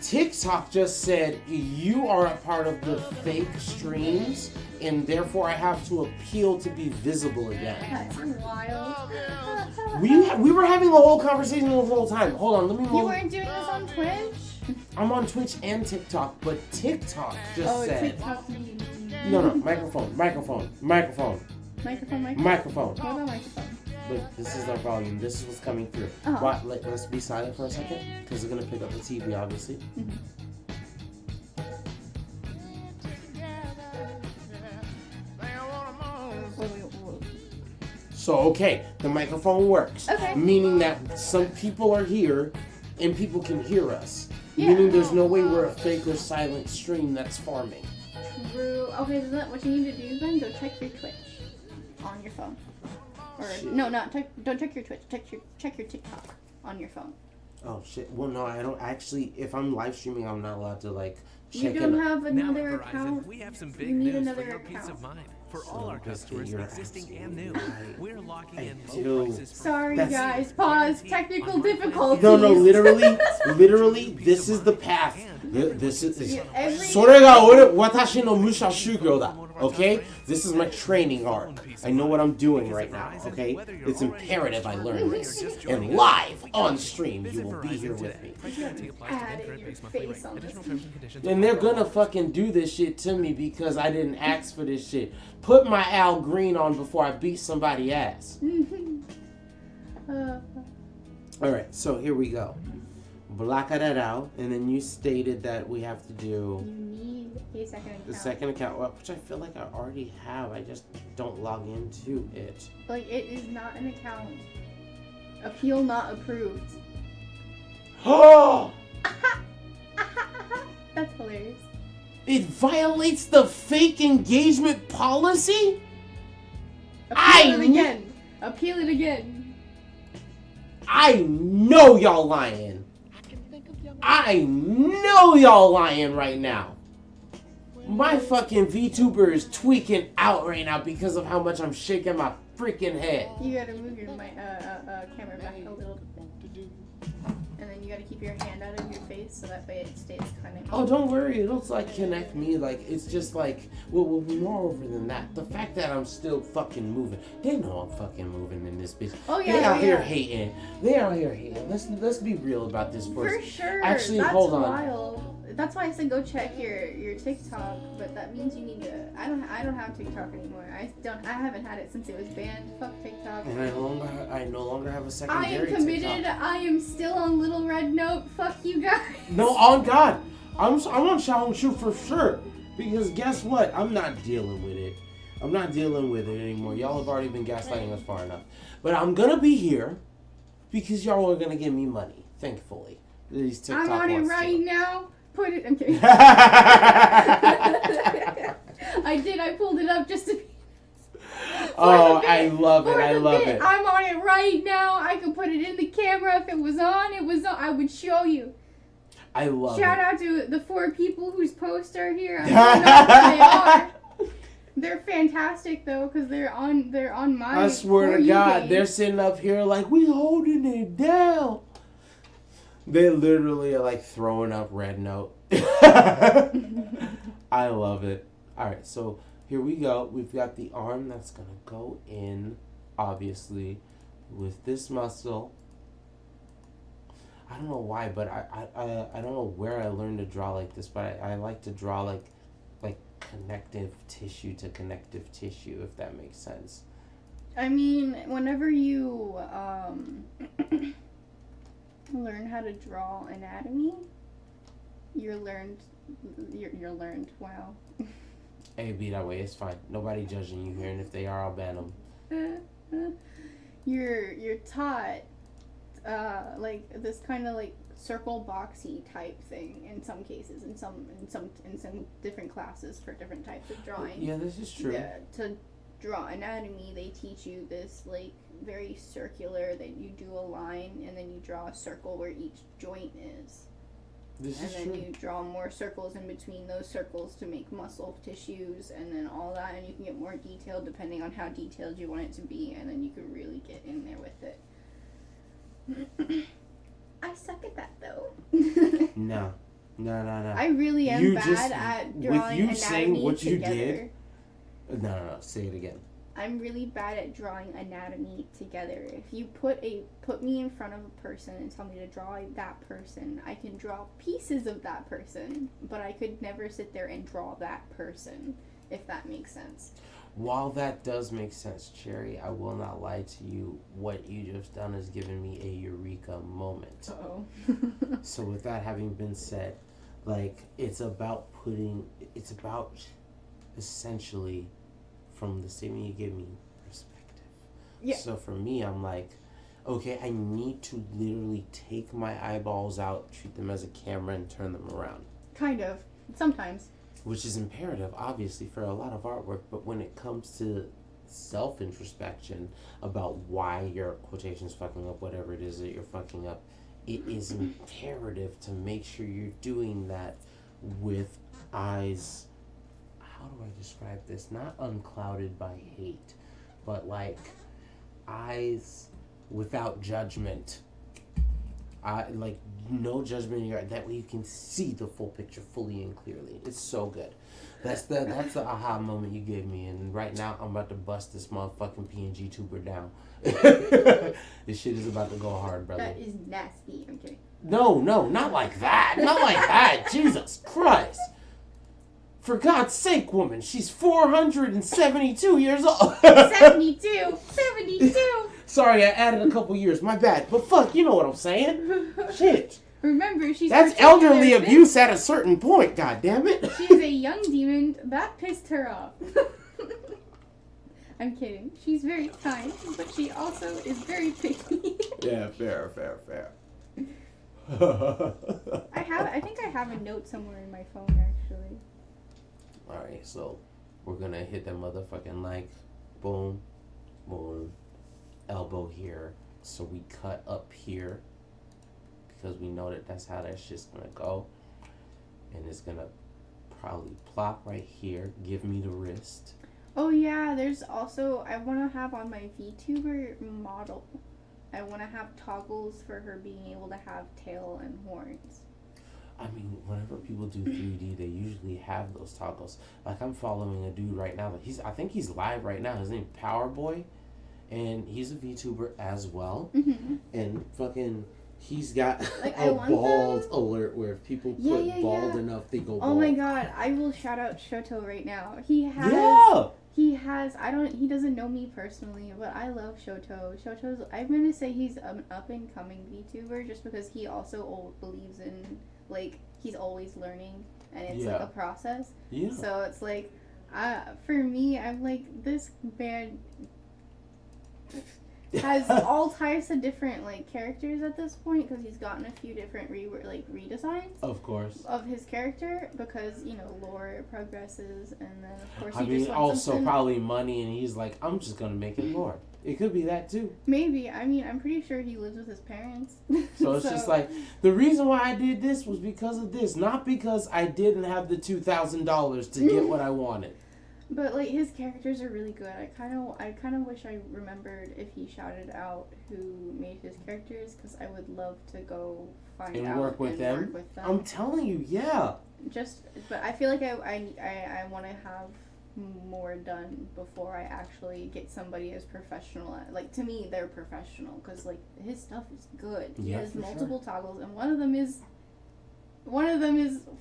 S6: TikTok just said you are a part of the fake streams, and therefore I have to appeal to be visible again.
S4: That's wild.
S6: We were having a whole conversation the whole time. Hold on, let me.
S4: You weren't doing this on Twitch?
S6: I'm on Twitch and TikTok, but TikTok just said.
S4: TikTok.
S6: No, microphone.
S4: Microphone.
S6: What
S4: about microphone?
S6: Look, this is our volume. This is what's coming through.
S4: Uh-huh.
S6: Let's be silent for a second, because they're gonna pick up the TV, obviously. So, okay, the microphone works.
S4: Okay.
S6: Meaning that some people are here and people can hear us.
S4: Yeah.
S6: Meaning there's no way we're a fake or silent stream that's farming.
S4: True. Okay, so what you need to do then, go check your Twitch on your phone. Or, no, don't check your Twitch. Check your TikTok on your phone.
S6: Oh, shit. Well, no, I don't actually, if I'm live streaming, I'm not allowed to, like, check
S4: You don't
S6: it.
S4: have
S1: Now
S4: another
S1: at Verizon,
S4: account?
S1: we have some
S4: You
S1: big
S4: need
S1: news for
S4: another
S1: your peace
S4: account.
S1: of mind. For
S6: So,
S1: all our
S6: Biscuit,
S1: customers,
S6: you're
S1: existing and new,
S6: absolutely
S1: we're locking
S6: I
S1: in
S6: do.
S1: low prices. For
S4: Sorry
S6: That's-
S4: guys, pause. Technical difficulties.
S6: No, literally, this is the path. This is...
S4: Yeah, every-
S6: それが私の武者修行だ. Okay? This is my training arc. I know what I'm doing right now, okay? It's imperative I learn this. And live on stream, you will be here with me.
S4: Added your face on this.
S6: And they're gonna fucking do this shit to me because I didn't ask for this shit. Put my Al Green on before I beat somebody's ass. Alright, so here we go. Black it out, and then you stated that we have to do
S4: You need a second account.
S6: the second account, which I feel like I already have. I just don't log into it.
S4: Like, it is not an account. Appeal not approved.
S6: Oh!
S4: That's hilarious.
S6: It violates the fake engagement policy?
S4: Appeal it again. Appeal it again.
S6: I know y'all lying. I know y'all lying right now. My fucking VTuber is tweaking out right now because of how much I'm shaking my freaking head.
S4: You gotta move your camera back a little bit. And then you gotta keep your hand out of your face so that way it stays connected.
S6: Oh, don't worry. It'll like connect me. Like, it's just like, well, moreover than that, the fact that I'm still fucking moving. They know I'm fucking moving in this bitch.
S4: Oh, yeah,
S6: They out
S4: yeah.
S6: here hating. They out here hating. Let's be real about this
S4: For
S6: first.
S4: sure.
S6: Actually,
S4: That's
S6: hold on.
S4: wild. That's why I said go check your TikTok, but that means you need to. I don't have TikTok anymore. I haven't had it since it was banned. Fuck TikTok.
S6: And I no longer have a
S4: I
S6: secondary
S4: am committed.
S6: TikTok.
S4: I am still on Little Red Note. Fuck you guys.
S6: No, on God. I'm on Xiaohongshu for sure. Because guess what? I'm not dealing with it. I'm not dealing with it anymore. Y'all have already been gaslighting us far enough. But I'm gonna be here because y'all are gonna give me money. Thankfully, these TikTok
S4: I'm on it
S6: wants
S4: right
S6: to.
S4: now. Put it. I'm kidding. I did. I pulled it up just to be.
S6: Oh, I love it.
S4: For
S6: I
S4: the
S6: love
S4: bit.
S6: it.
S4: I'm on it right now. I could put it in the camera. If it was on, it was on. I would show you.
S6: I love
S4: Shout
S6: it.
S4: out to the 4 people whose posts are here. I don't know who they are. They're fantastic though, because they're on my.
S6: I swear
S4: For
S6: to
S4: You
S6: God,
S4: page.
S6: they're sitting up here like, we holding it down. They literally are like throwing up red note. I love it. Alright, so here we go. We've got the arm that's going to go in, obviously, with this muscle. I don't know why, but I don't know where I learned to draw like this, but I like to draw like connective tissue to connective tissue, if that makes sense.
S4: I mean, whenever you learn how to draw anatomy, you're learned. Wow.
S6: Hey, be that way. It's fine. Nobody judging you here, and if they are, I'll ban them.
S4: You're taught like this kind of like circle boxy type thing in some cases, in some different classes for different types of drawing.
S6: Yeah, this is true.
S4: Yeah, to draw anatomy, they teach you this like very circular that you do a line and then you draw a circle where each joint is.
S6: This
S4: and
S6: is
S4: then
S6: true.
S4: you draw more circles in between those circles to make muscle tissues and then all that, and you can get more detailed depending on how detailed you want it to be, and then you can really get in there with it. I suck at that though.
S6: No.
S4: I really am bad at drawing
S6: with you saying
S4: anatomy
S6: what you
S4: together.
S6: did. No. Say it again.
S4: I'm really bad at drawing anatomy together. If you put me in front of a person and tell me to draw that person, I can draw pieces of that person, but I could never sit there and draw that person, if that makes sense.
S6: While that does make sense, Cherry, I will not lie to you. What you just done has given me a eureka moment.
S4: Uh-oh.
S6: So with that having been said, like, it's about essentially, from the statement you give me, perspective.
S4: Yeah.
S6: So for me, I'm like, okay, I need to literally take my eyeballs out, treat them as a camera, and turn them around.
S4: Kind of. Sometimes.
S6: Which is imperative, obviously, for a lot of artwork. But when it comes to self-introspection about why your quotation's fucking up, whatever it is that you're fucking up, it is imperative to make sure you're doing that with eyes, how do I describe this? Not unclouded by hate, but like eyes without judgment. Like no judgment in your eye. That way you can see the full picture fully and clearly. It's so good. That's the aha moment you gave me, and right now I'm about to bust this motherfucking PNG tuber down. This shit is about to go hard, brother.
S4: That is nasty. I'm kidding.
S6: No, not like that. Not like that. Jesus Christ. For God's sake, woman, she's 472 years old.
S4: 72! 72!
S6: Sorry, I added a couple years. My bad. But fuck, you know what I'm saying. Shit.
S4: Remember, she's
S6: That's elderly abuse at a certain point, god damn it.
S4: She's a young demon. That pissed her off. I'm kidding. She's very kind, but she also is very picky.
S6: Yeah, fair.
S4: I think I have a note somewhere in my phone, actually.
S6: Alright, so we're gonna hit that motherfucking like, boom, elbow here. So we cut up here because we know that that's how that shit's gonna go. And it's gonna probably plop right here. Give me the wrist.
S4: Oh yeah, there's also, I want to have on my VTuber model, I want to have toggles for her being able to have tail and horns.
S6: I mean, whenever people do 3D, they usually have those toggles. Like, I'm following a dude right now. I think he's live right now. His name's Powerboy. And he's a VTuber as well.
S4: Mm-hmm.
S6: And fucking, he's got
S4: like,
S6: a bald alert where if people put bald enough, they go bald.
S4: Oh my god, I will shout out Shoto right now. He doesn't know me personally, but I love Shoto. I'm gonna say he's an up and coming VTuber just because he also believes in, like, he's always learning and it's like a process.
S6: Yeah.
S4: So it's like, for me, I'm like, this man has all types of different like characters at this point because he's gotten a few different redesigns. Of course. Of his character because lore progresses and then of course
S6: also probably money and he's like, I'm just gonna make it lore. It could be that too.
S4: Maybe. I mean, I'm pretty sure he lives with his parents.
S6: So it's just like, the reason why I did this was because of this, not because I didn't have the $2,000 to get what I wanted.
S4: But like his characters are really good. I kind of wish I remembered if he shouted out who made his characters because I would love to go find out
S6: work with them. I'm telling you, yeah.
S4: But I feel like I want to have more done before I actually get somebody as professional. Like, to me, they're professional because like his stuff is good. He has multiple toggles, and one of them is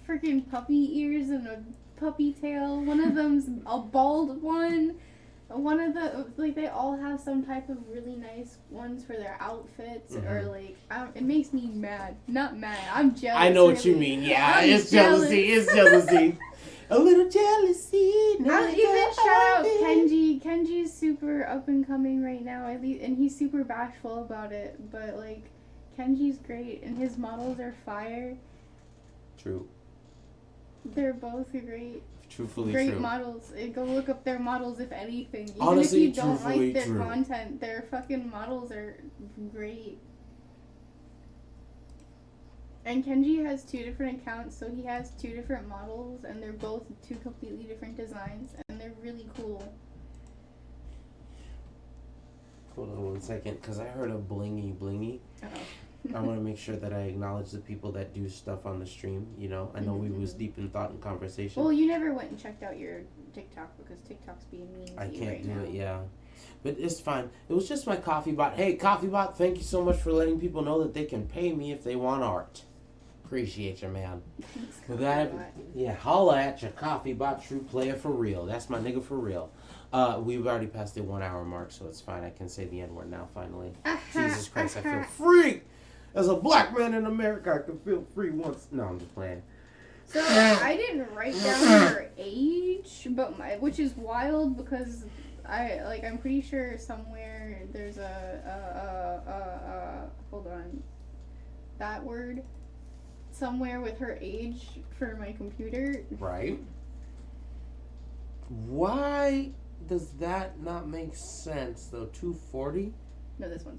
S4: freaking puppy ears and a puppy tail. One of them's a bald one. One of the they all have some type of really nice ones for their outfits or like it makes me mad. Not mad. I'm jealous.
S6: I know what you mean. Yeah, it's jealousy. A little jealousy.
S4: I'll even shout out Kenji. Kenji's super up and coming right now, and he's super bashful about it. But like, Kenji's great, and his models are fire.
S6: True.
S4: They're both great.
S6: Truthfully
S4: Great
S6: true.
S4: models. Go look up their models, if anything. Even
S6: Honestly,
S4: if you don't
S6: truthfully
S4: like their
S6: true.
S4: content, their fucking models are great. And Kenji has 2 different accounts, so he has 2 different models, and they're both 2 completely different designs, and they're really cool.
S6: Hold on 1 second, because I heard a blingy blingy. I want to make sure that I acknowledge the people that do stuff on the stream. You know, I know we was deep in thought and conversation.
S4: Well, you never went and checked out your TikTok because TikTok's being mean to
S6: I
S4: you
S6: can't
S4: right
S6: do
S4: now.
S6: it, yeah. But it's fine. It was just my coffee bot. Hey, coffee bot, thank you so much for letting people know that they can pay me if they want art. Appreciate you, man. With that, yeah, holla at your coffee bot, true player for real. That's my nigga for real. We've already passed the 1 hour mark, so it's fine. I can say the N-word now, finally. Jesus Christ, I feel free! As a black man in America, I can feel free once. No, I'm just playing.
S4: So I didn't write down her age, but which is wild because I'm pretty sure somewhere there's hold on, that word somewhere with her age for my computer.
S6: Right. Why does that not make sense though? 240?
S4: No, this one.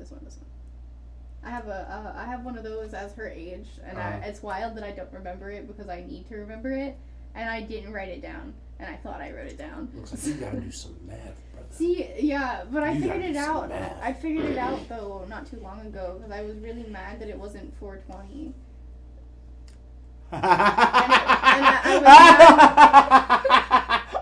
S4: I have one of those as her age, and it's wild that I don't remember it because I need to remember it, and I didn't write it down, and I thought I wrote it down.
S6: Looks like you gotta do some math, brother.
S4: See, yeah, but I
S6: You
S4: figured
S6: gotta
S4: it
S6: do some
S4: out.
S6: math.
S4: I figured it out though not too long ago because I was really mad that it wasn't 420. And I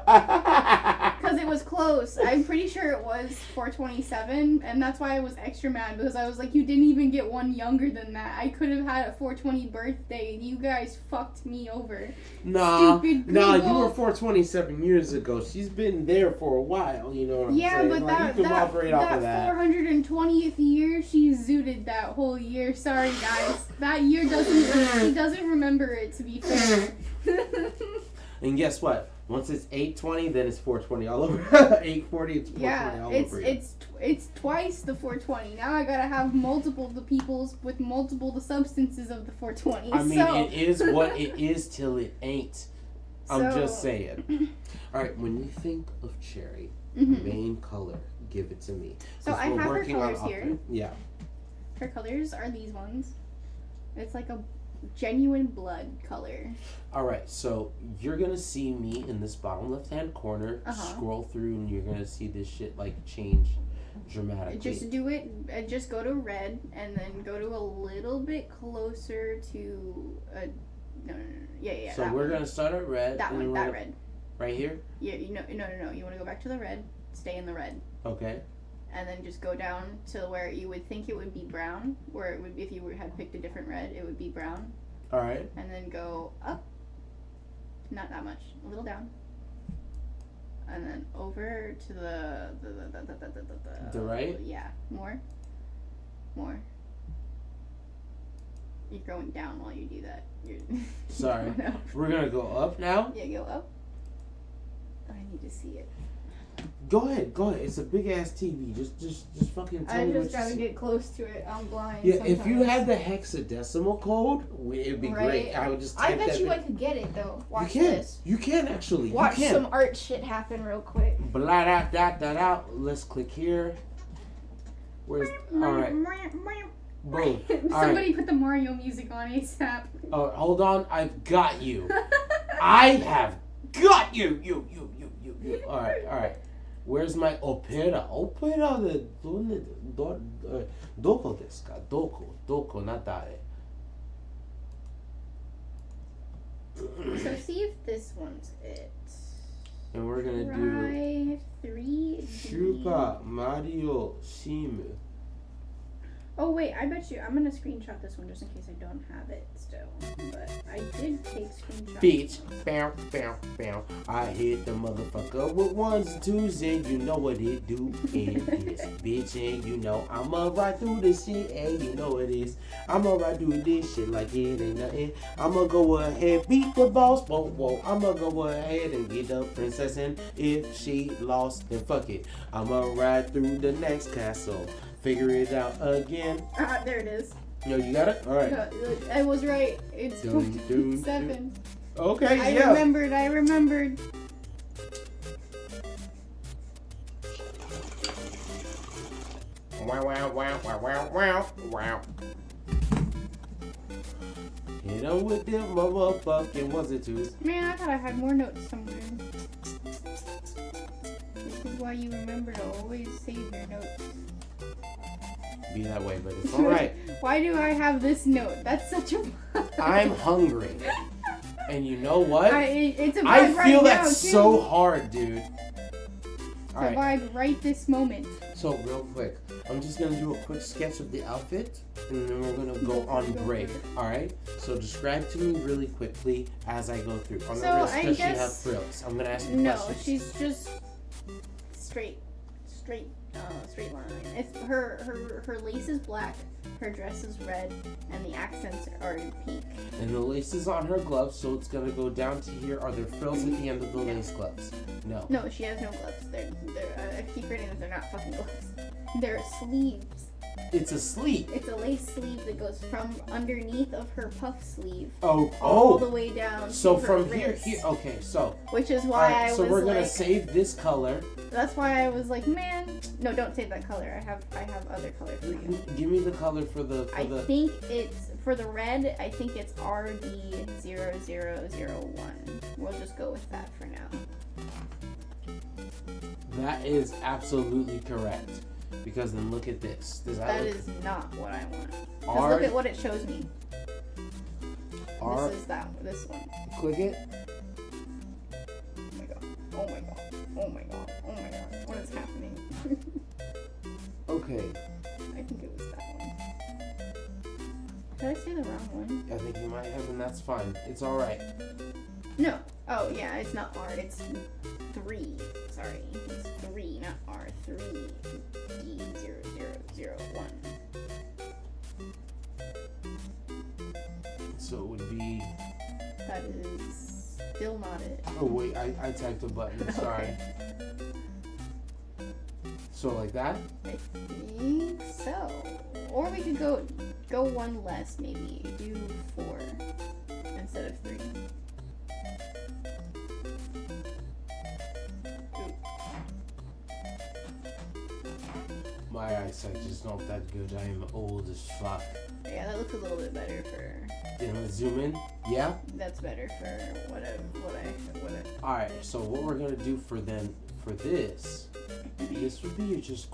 S4: was because it was close. I'm pretty sure it was 427, and that's why I was extra mad because I was like, you didn't even get one younger than that. I could have had a 420 birthday. You guys fucked me over.
S6: Nah,
S4: Stupid
S6: you
S4: Google.
S6: were 427 years ago. She's been there for a while, you know what I'm
S4: Yeah,
S6: saying?
S4: but
S6: Like, you can operate off of
S4: that
S6: that.
S4: 420th year, she zooted that whole year. Sorry, guys. That year she doesn't remember it, to be fair.
S6: And guess what? Once it's 820, then it's 420 all over. 840, it's 420 all over.
S4: It's twice the 420. Now I gotta have multiple the peoples with multiple the substances of the 420.
S6: I mean, it is what it is till it ain't. I'm
S4: So-
S6: just saying. All right, when you think of cherry, main color, give it to me.
S4: So
S6: Since
S4: I
S6: we're
S4: have her
S6: working on
S4: colors here.
S6: opera- Yeah.
S4: Her colors are these ones. It's like a genuine blood color.
S6: All right, so you're gonna see me in this bottom left-hand corner. Scroll through, and you're gonna see this shit like change dramatically.
S4: Just do it. Just go to red, and then go to a little bit closer to. No. Yeah.
S6: So we're gonna start at red.
S4: That
S6: and
S4: one.
S6: then
S4: That
S6: we're
S4: red.
S6: Right here.
S4: Yeah. No. You want to go back to the red. Stay in the red.
S6: Okay.
S4: And then just go down to where you would think it would be brown. Where it would, if you had picked a different red, it would be brown.
S6: All right.
S4: And then go up. Not that much. A little down. And then over to the
S6: right?
S4: Yeah. More. You're going down while you do that.
S6: Sorry.
S4: Going up.
S6: We're gonna go up now.
S4: Yeah, go up. I need to see it.
S6: Go ahead. It's a big ass TV. Just fucking tell
S4: I
S6: me what
S4: just
S6: you
S4: gotta
S6: see.
S4: get close to it. I'm blind.
S6: Yeah, if you
S4: sometimes.
S6: had the hexadecimal code, it'd be great.
S4: Right.
S6: I would just
S4: I
S6: type
S4: bet
S6: that
S4: you
S6: in.
S4: I could get it though. Watch
S6: you can.
S4: this.
S6: You can actually.
S4: Watch
S6: you can.
S4: some art shit happen real quick.
S6: Blah that out. Let's click here. Where's all right? Boom. All
S4: Somebody
S6: right.
S4: put the Mario music on ASAP.
S6: Oh, hold on. I've got you. I have got you. You. All right. Where's my opera? Opera de doko desu ka? Doko natare.
S4: So see if this one's it.
S6: And we're gonna do
S4: Try 3D.
S6: Super Mario Shimu.
S4: Oh wait, I bet you I'm gonna screenshot this one just in case I don't have it still. But I did take screenshots.
S6: Bitch, bow, bow, bow. I hit the motherfucker with ones and twos, and you know what it do. And this bitch, and you know I'ma ride through this shit, and you know it is. I'ma ride through this shit like it ain't nothing. I'ma go ahead, beat the boss, whoa, whoa. I'ma go ahead and get the princess, and if she lost, then fuck it. I'ma ride through the next castle. Figure it out again.
S4: Ah, there it is.
S6: No, you got it? All right.
S4: No, I was right. It's 7.
S6: Okay,
S4: I
S6: yeah.
S4: remembered.
S6: Wow, wow, wow, wow, wow, wow, wow. Hit 'em with them motherfucking ones and twos.
S4: Man, I thought I had more notes somewhere. This is why you remember to always save your notes.
S6: Be that way, but it's alright.
S4: Why do I have this note? That's such a
S6: I'm hungry. And you know what?
S4: it's a vibe
S6: I feel
S4: right
S6: that's
S4: now,
S6: so
S4: too.
S6: hard, dude.
S4: It's a
S6: Alright,
S4: vibe right this moment.
S6: so real quick, I'm just gonna do a quick sketch of the outfit, and then we're gonna go on break. Alright? So describe to me really quickly as I go through. On the
S4: So,
S6: wrist,
S4: I
S6: does she have
S4: guess-
S6: frills? I'm gonna ask you
S4: No,
S6: questions.
S4: she's just straight line. It's her lace is black, her dress is red, and the accents are pink.
S6: And the lace is on her gloves, so it's gonna go down to here. Are there frills at the end of the lace gloves? No.
S4: No, she has no gloves. They're I keep forgetting that they're not fucking gloves. They're sleeves.
S6: It's a sleeve.
S4: It's a lace sleeve that goes from underneath of her puff sleeve
S6: Oh,
S4: all the way down.
S6: So
S4: to her
S6: from
S4: wrist,
S6: here, okay, so.
S4: which is why
S6: Alright,
S4: I
S6: so
S4: was
S6: we're gonna
S4: like,
S6: save this color.
S4: that's why I was like, man, no, don't save that color. I have other color for you.
S6: Give me the color for the.
S4: I think it's for the red. I think it's RD0001. We'll just go with that for now.
S6: That is absolutely correct. Because then look at this. Does that
S4: That
S6: look
S4: is not what I want. Because
S6: R?
S4: look at what it shows me.
S6: R?
S4: This is this one.
S6: Click it.
S4: Oh my god. Oh my god. Oh my god. Oh my god. What is happening?
S6: Okay.
S4: I think it was that one. Did I say the wrong one?
S6: I think you might have, and that's fine. It's all right.
S4: No. Oh yeah, it's not R. It's 3. Sorry, it's 3, not R. 3. D0001.
S6: So it would be.
S4: That is still not it.
S6: Oh wait, I typed a button. Sorry.
S4: Okay.
S6: So like that.
S4: I think so. Or we could go one less, maybe. Do 4 instead of 3.
S6: My eyesight is not that good. I am old as fuck.
S4: Yeah, that looks a little bit better for.
S6: Then let's zoom in. Yeah.
S4: That's better for what I.
S6: All right. So what we're gonna do for this would be just a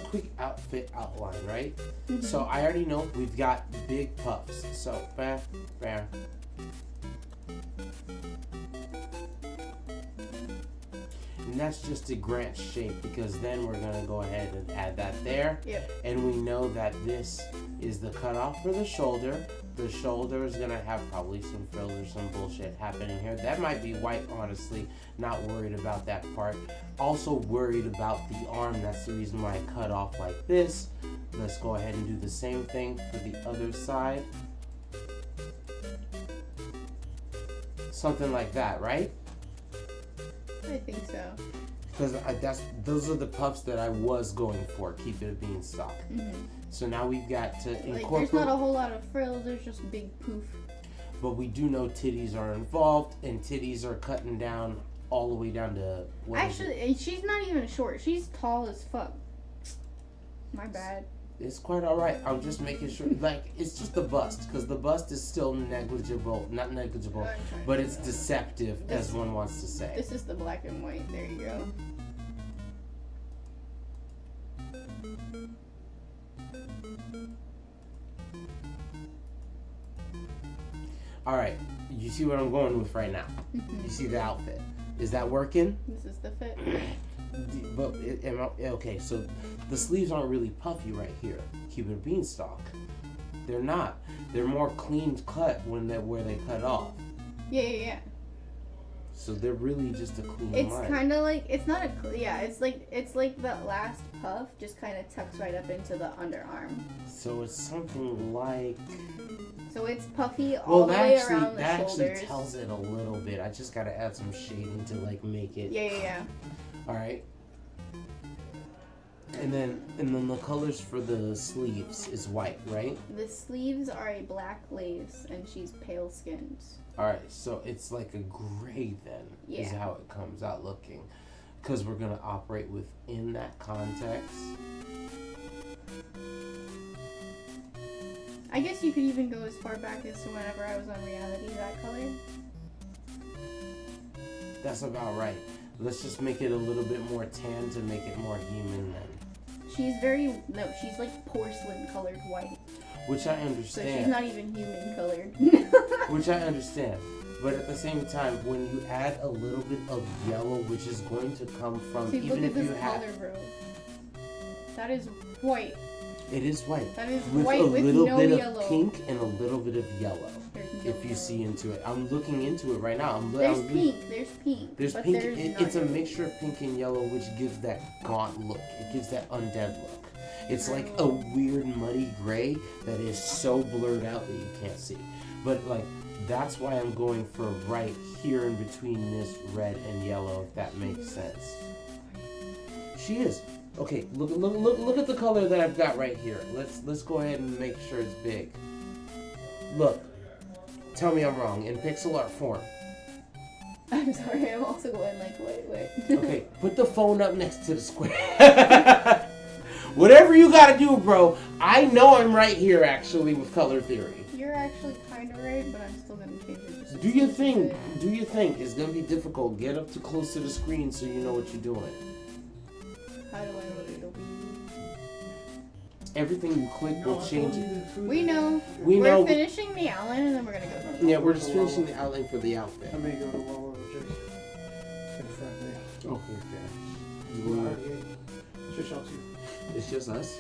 S6: quick outfit outline, right?
S4: Mm-hmm.
S6: So I already know we've got big puffs. So bam, bam. And that's just a Grant shape because then we're gonna go ahead and add that there.
S4: Yep.
S6: And we know that this is the cutoff for the shoulder. The shoulder is gonna have probably some frills or some bullshit happening here. That might be white, honestly. Not worried about that part. Also worried about the arm. That's the reason why I cut off like this. Let's go ahead and do the same thing for the other side. Something like that, right?
S4: I think so.
S6: Because those are the puffs that I was going for. Keep it a beanstalk.
S4: Mm-hmm.
S6: So now we've got to
S4: Like,
S6: incorporate.
S4: there's not a whole lot of frills. There's just a big poof.
S6: But we do know titties are involved, and titties are cutting down all the way down to.
S4: Actually, she's not even short. She's tall as fuck. My bad.
S6: It's quite all right. I'm just making sure. Like, it's just the bust, because the bust is still negligible. Not negligible, but it's deceptive, as one wants to say.
S4: This is the black and white. There you go.
S6: All right, you see what I'm going with right now. You see the outfit. Is that working?
S4: This is the fit.
S6: Okay, so the sleeves aren't really puffy right here. Cuban beanstalk. They're not. They're more clean cut where they cut off.
S4: Yeah.
S6: So they're really just a clean
S4: It's
S6: line.
S4: kind of like, it's not a, it's like the last puff just kind of tucks right up into the underarm.
S6: So it's something like.
S4: So it's puffy all the way around the
S6: that
S4: shoulders.
S6: actually tells it a little bit. I just gotta add some shading to like make it.
S4: Yeah.
S6: All right. And then the colors for the sleeves is white, right?
S4: The sleeves are a black lace, and she's pale skinned.
S6: All right, so it's like a gray then, is
S4: Yeah.
S6: how it comes out looking. Because we're going to operate within that context.
S4: I guess you could even go as far back as to whenever I was on reality, that color.
S6: That's about right. Let's just make it a little bit more tan to make it more human then.
S4: She's like porcelain colored white.
S6: Which I
S4: So
S6: understand.
S4: she's not even human colored.
S6: Which I understand. But at the same time, when you add a little bit of yellow, which is going to come from,
S4: See,
S6: even
S4: look
S6: if
S4: at
S6: you
S4: this
S6: have,
S4: color, bro. That is white.
S6: it is white.
S4: That is
S6: With
S4: white
S6: a
S4: with
S6: little
S4: no
S6: bit
S4: yellow.
S6: of pink and a little bit of yellow.
S4: There's no
S6: If you
S4: yellow.
S6: see into it, I'm looking into it right now.
S4: There's pink.
S6: There's
S4: but
S6: pink.
S4: There's
S6: It's a
S4: not.
S6: mixture of pink and yellow, which gives that gaunt look. It gives that undead look. It's like a weird muddy gray that is so blurred out that you can't see. But like that's why I'm going for right here in between this red and yellow, if that makes sense. She is. Okay, look at the color that I've got right here. Let's go ahead and make sure it's big. Look. Tell me I'm wrong. In pixel art form.
S4: I'm sorry. I'm also going like wait.
S6: Okay, put the phone up next to the square. Whatever you gotta do, bro. I know I'm right here, actually, with color theory.
S4: You're actually kind of right, but I'm still gonna change it. Just
S6: Do you
S4: a
S6: think?
S4: bit.
S6: Do you think it's gonna be difficult? Get up too close to the screen so you know what you're doing.
S4: How do I look it?
S6: Everything you click will change it.
S4: We know.
S6: We
S4: We're
S6: know.
S4: finishing the outline, and then we're gonna go.
S6: Yeah, we're just finishing the outline for the outfit.
S3: I may go to Wawa just in front of me.
S6: Okay, fair. You wanna-
S3: It's just y'all two.
S6: It's just us.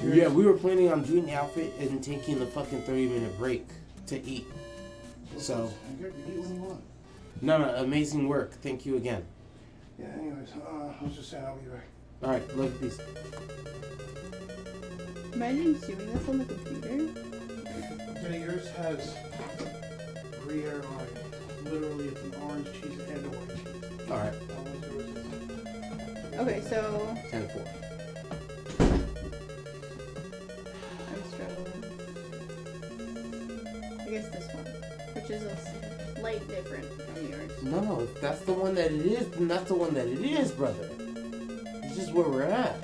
S6: Yeah, we were planning on doing the outfit and taking the fucking 30-minute break to eat. So,
S3: You eat when you want.
S6: no, amazing work. Thank you again.
S3: Yeah, anyways, I was just saying I'll be back.
S6: All right, look at these.
S4: Imagine doing this on the computer.
S3: Yeah, yours has Gruyere on it. Literally, it's an orange cheese and a white cheese.
S6: All right,
S3: That one's yours.
S4: Okay, so
S6: 10-4.
S4: I'm struggling. I guess this one, which is a slight different from yours.
S6: No, if that's the one that it is, then that's the one that it is, brother. It's just where we're at.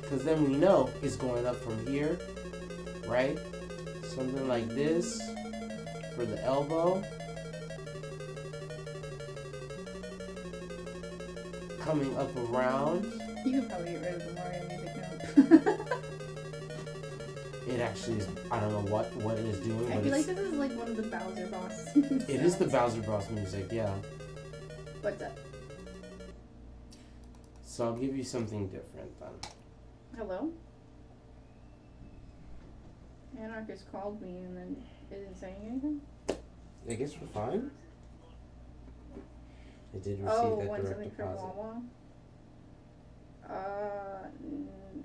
S6: Because then we know it's going up from here, right? Something like this for the elbow. Coming up around.
S4: You could probably get rid of the Mario music now.
S6: It actually is, I don't know what it is doing,
S4: I
S6: but
S4: feel like
S6: it's,
S4: this is like one of the Bowser Boss.
S6: it is the Bowser Bros music, yeah.
S4: What's up?
S6: So I'll give you something different then.
S4: Hello? Anarchist called me and then isn't saying anything?
S6: I guess we're fine. I did receive
S4: Oh,
S6: that
S4: want
S6: direct
S4: something
S6: deposit.
S4: from Wawa?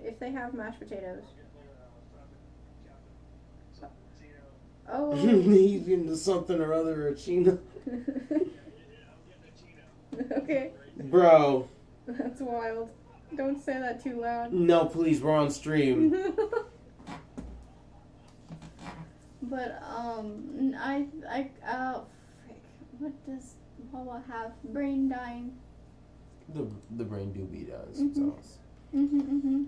S4: If they have mashed potatoes. Oh.
S6: He's into something or other, or Chino.
S4: Okay.
S6: Bro.
S4: That's wild. Don't say that too loud.
S6: No, please, we're on stream.
S4: But, frick. What does Wawa have? Brain dying.
S6: The brain doobie does.
S4: Mhm.
S6: So.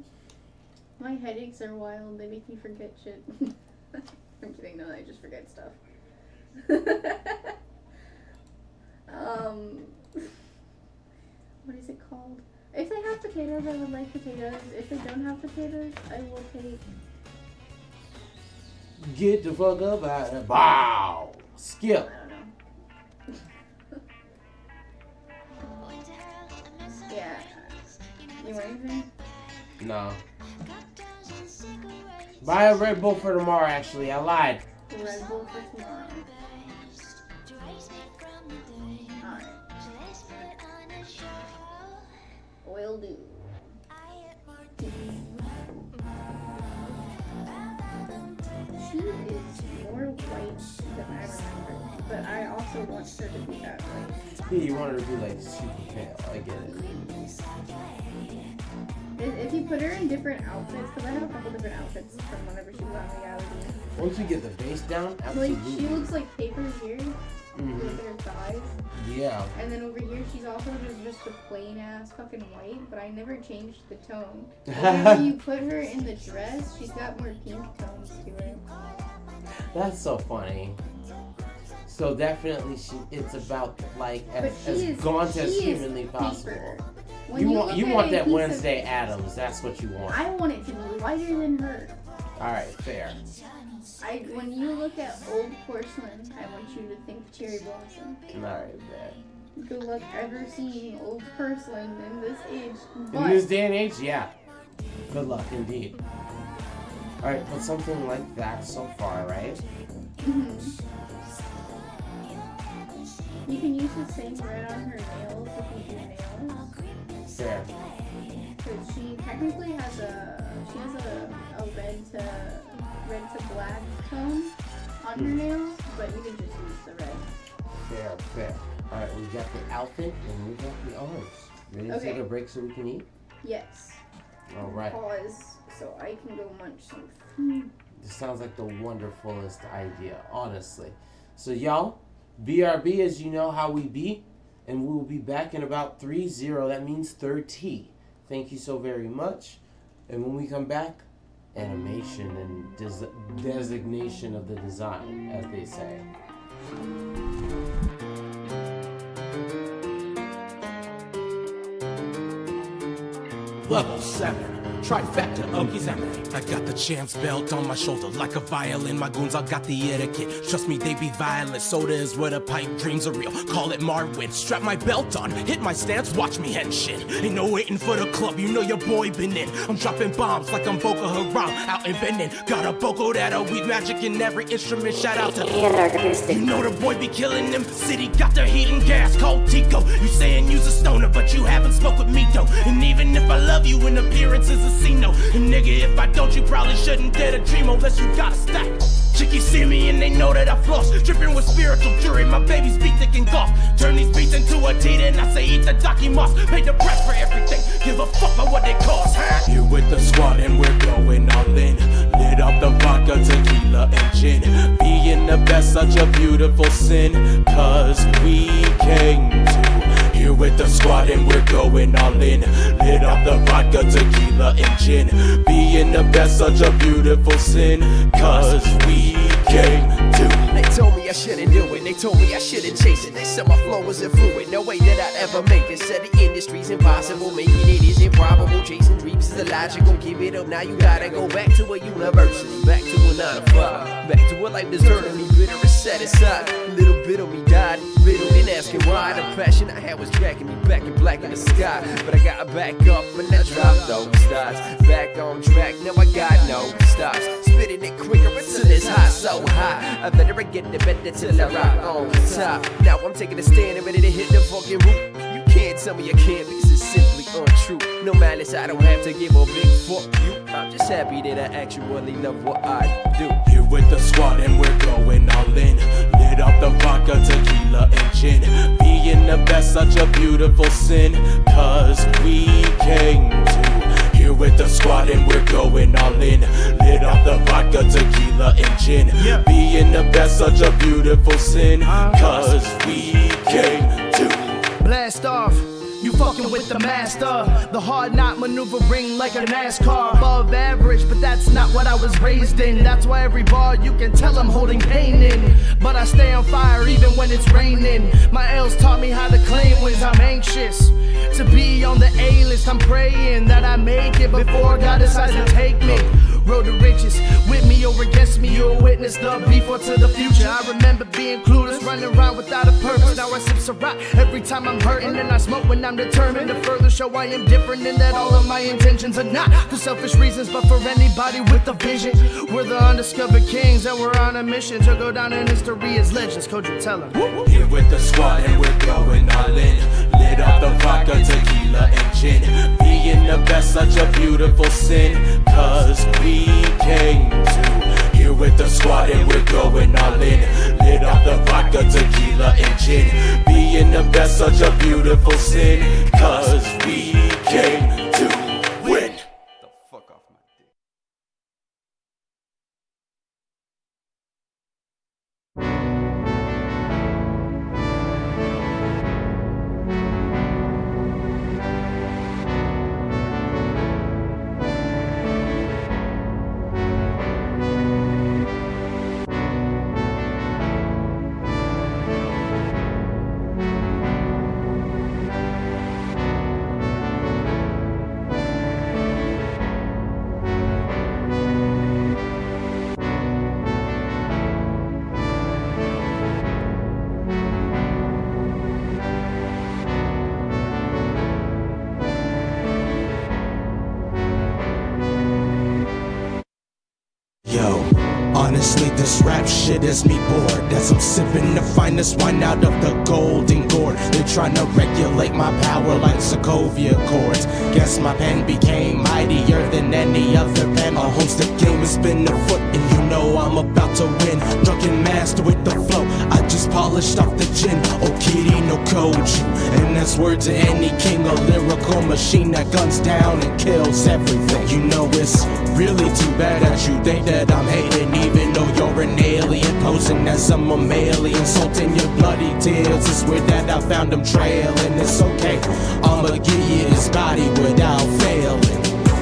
S4: My headaches are wild. They make me forget shit. I'm kidding. No, I just forget stuff. What is it called? If they have potatoes, I would like potatoes. If they don't have potatoes, I will take.
S6: Get the fuck up out of Bow! Skip!
S4: I don't know. do anything?
S6: No. Buy a Red Bull for tomorrow, actually. I lied.
S4: Red Bull for tomorrow. Alright. Will do. She is more white than I remember, but I also want her to be that white.
S6: Yeah, you want her to be like super pale. I get it.
S4: If you put her in different outfits, because I have a couple different outfits from whenever she was on reality.
S6: Once you get the base down, absolutely.
S4: Like, she looks like paper here.
S6: Mhm.
S4: Look at her thighs.
S6: Yeah.
S4: And then over here, she's also just a plain ass fucking white, but I never changed the tone. Whenever you put her in the dress, she's got more pink tones to her.
S6: That's so funny. So definitely, it's about like as gaunt as humanly possible. You want that Wednesday Addams. That's what you want.
S4: I want it to be lighter than her.
S6: All right, fair.
S4: When you look at old porcelain, I want you to think cherry blossom.
S6: All right, man.
S4: Good luck ever seeing old porcelain in this age.
S6: In this day and age, yeah. Good luck indeed. All right, but something like that so far, right?
S4: Mm-hmm. You can use the same red on her nails if you do nails.
S6: Fair.
S4: Because she technically has a red to black tone on her nails, but you can just use the red.
S6: Fair. All right, we got the outfit and we got the arms. Ready to take a break so we can eat?
S4: Yes.
S6: All right.
S4: Pause so I can go munch some food.
S6: This sounds like the wonderfulest idea, honestly. So y'all, BRB, as you know how we be, and we will be back in about 3-0. That means 30. Thank you so very much. And when we come back, animation and designation of the design, as they say.
S1: Level 7. Trifecta, Okies Emery. I got the champ's belt on my shoulder like a violin. My goons all got the etiquette. Trust me, they be violent. Soda is what a pipe, dreams are real. Call it Marwin. Strap my belt on, hit my stance, watch me head shit. Ain't no waiting for the club, you know your boy been in. I'm dropping bombs like I'm Boko Haram, out in Benin. Got a Boko that'll weave magic in every instrument. Shout out to you know the boy be killing them. City got the heat and gas, cold Tico. You saying you's a stoner, but you haven't spoke with me though. And even if I love you, in appearance is a no. And nigga, if I don't, you probably shouldn't dare to dream unless you got a stack. Chickies see me and they know that I floss. Dripping with spiritual jury, my baby's beat thick and golf. Turn these beats into a deed and I say eat the Docky Moss. Pay the price for everything, give a fuck about what they cost, huh? Here with the squad and we're going all in. Lit up the vodka, tequila and gin. Being the best, such a beautiful sin. Cause we came to. Here with the squad and we're going all in. Lit up the vodka, tequila and gin. Being the best, such a beautiful sin. Cause we came to.
S7: They told me I shouldn't do it, they told me I shouldn't chase it. They said my flow was a fluid, no way that I'd ever make it. Said the industry's impossible, making it is improbable. Chasing dreams is illogical, give it up, now you gotta go back to a university. Back to a 9 to 5, back to a life that's turning me bitter and set aside. A little bit of me died, riddled in asking why. The passion I had was dragging me back in black in the sky. But I got back up and I dropped those stars. Back on track, now I got no stops. Spitting it quicker until it's hot, so high. I better get the better till I rock on top. Now I'm taking a stand and ready to hit the fucking roof. You can't tell me I can't because it's simply untrue. No malice, I don't have to give a big fuck you. I'm just happy that I actually love what I do.
S1: Here with the squad and we're going all in. Lit up the vodka, tequila and gin. Being the best, such a beautiful sin. Cause we came to. Here with the squad and we're going all in. Lit up the vodka, tequila and gin. Being the best, such a beautiful sin. Cause we came to.
S8: Blast off, you fucking with the master. The hard knot maneuvering like a NASCAR. Above average, but that's not what I was raised in. That's why every bar you can tell I'm holding pain in. But I stay on fire even when it's raining. My L's taught me how to claim wins. I'm anxious to be on the A-list. I'm praying that I make it before God decides to take me. road to riches. With me or against me, you'll witness the before to the future. I remember being clueless, running around without a purpose. Now I sip Ciroc every time I'm hurting, and I smoke when I'm determined to further show I am different, and that all of my intentions are not for selfish reasons, but for anybody with a vision. We're the undiscovered kings, and we're on a mission to go down in history as legends. Could you tell them?
S1: Here with the squad and we're going all in. Lit up the vodka, tequila, and gin. Being the best, such a beautiful sin, cause we came to. Here with the squad and we're going all in. Lit up the vodka, tequila, and gin. Being the best, such a beautiful sin, cause we came to win. The fuck off my dick.
S9: Honestly, this rap shit is me bored as I'm sipping the finest wine out of the golden gourd. They're trying to regulate my power like Sokovia chords. Guess my pen became mightier than any other pen. A homestead game has been afoot, and you know I'm about to win. Drunken master with the flow, I just polished off the gin. Okiri no Koju, and that's word to any king. A lyrical machine that guns down and kills everything. You know it's really too bad that you think that I'm hating, even though you're an alien, posing as a mammalian, insulting your bloody tears. It's weird that I found him trailing. It's okay, I'ma give you his body without failing.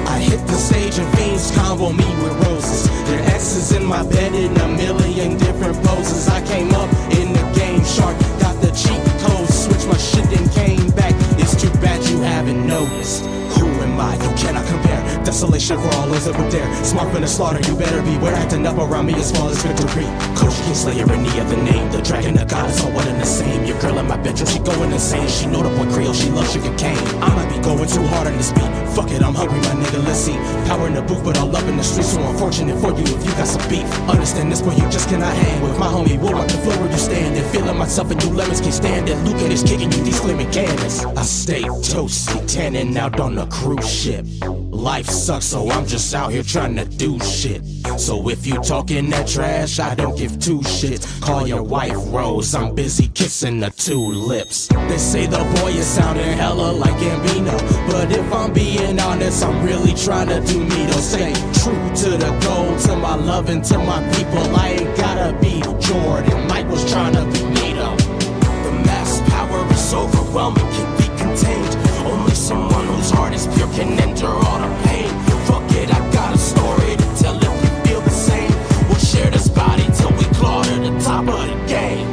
S9: I hit the stage and fiends convo me with roses. Your ex is in my bed in a million different poses. I came up in the game sharp, got the cheat codes, switched my shit and came back. It's too bad you haven't noticed. Who am I? You cannot compare. Desolation for all those that were there. Smart from the slaughter, you better beware. Acting up around me as well as victory. Coach King Slayer, any other name. The dragon, the goddess, all one and the same. Your girl in my bedroom, she going insane. She know the boy Creole, she loves sugar cane. I might be going too hard on this beat. Fuck it, I'm hungry, my nigga, let's see. Power in the booth, but all up in the streets. So unfortunate for you if you got some beef. Understand this, boy, you just cannot hang with my homie. We'll rock the floor where you stand. And feeling myself and you lemons can't stand it. Luke is kicking you, these flaming cannons. I stay toasty, tanning out on a cruise ship. Life sucks, so I'm just out here trying to do shit. So if you talking that trash, I don't give two shits. Call your wife Rose, I'm busy kissing the two lips. They say the boy is sounding hella like Gambino, but if I'm being honest, I'm really trying to do me. Don't stay true to the goal, to my love and to my people. I ain't gotta be Jordan, Mike was trying to be Nito. The mass power is overwhelming, can't be contained. Only someone whose heart is pure can endure all the pain. Fuck it, I got a story to tell if you feel the same. We'll share this body till we claw to the top of the game.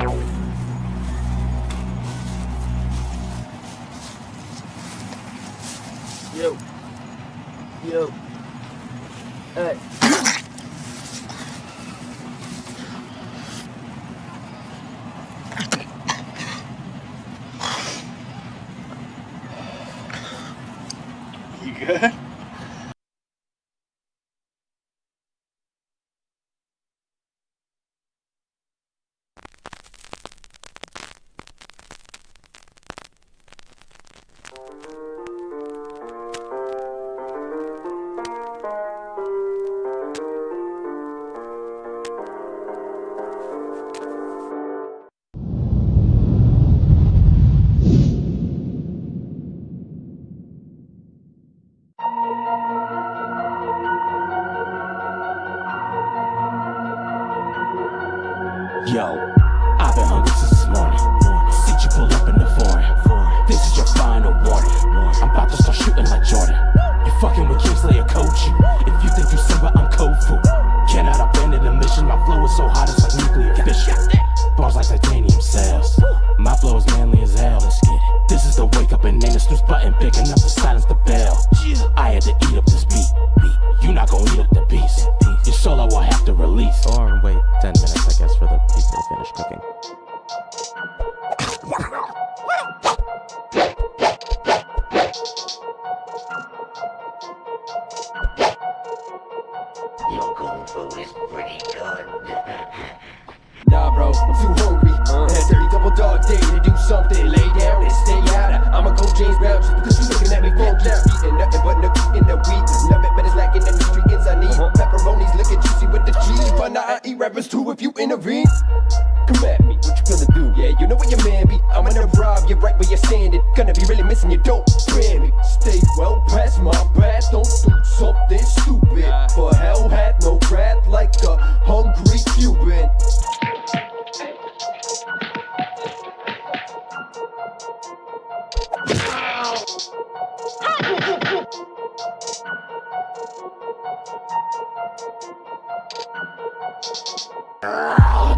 S10: Yo. Hey. You good?
S9: Yo, I've been hungry since this morning. See you pull up in the foreign. This is your final warning. I'm about to start shooting like Jordan. You fucking with Kingslayer, coach you. If you think you Simba, I'm Kofu. Cannot abandon the mission. My flow is so hot, it's like nuclear fission. Bars like titanium cells. My flow is manly as hell. Let's get it. This is the wake up and name the snooze button big enough to silence the bell. I had to eat up this beat. You not gonna eat up the beast.
S7: intervene? Come at me, what you gonna do? Yeah, you know what your man be. I'm gonna rob you right where you're standing. Gonna be really missing your dope, Grammy. Stay well past my bad, don't do something stupid. For hell had no wrath like a hungry Cuban.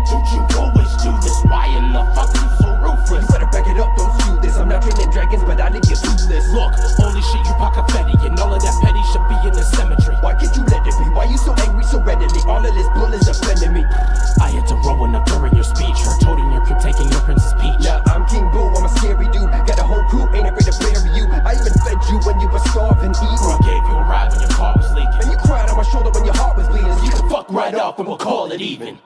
S9: Don't you always do this? Why in the fuck you so ruthless?
S7: You better back it up, don't do this. I'm not training dragons, but I leave you toothless.
S9: Look, only shit you pack confetti, and all of that petty should be in the cemetery.
S7: Why can't you let it be? Why you so angry so readily? All of this bull is offending me.
S9: I had to roll up during your speech, her toting your crib, taking your Princess Peach.
S7: Yeah, I'm King Boo, I'm a scary dude. Got a whole crew, ain't afraid to bury you. I even fed you when you were starving, eating.
S9: I gave you a ride when your car was leaking,
S7: And you cried on my shoulder when your heart was bleeding.
S9: you can fuck right off and we'll call it even.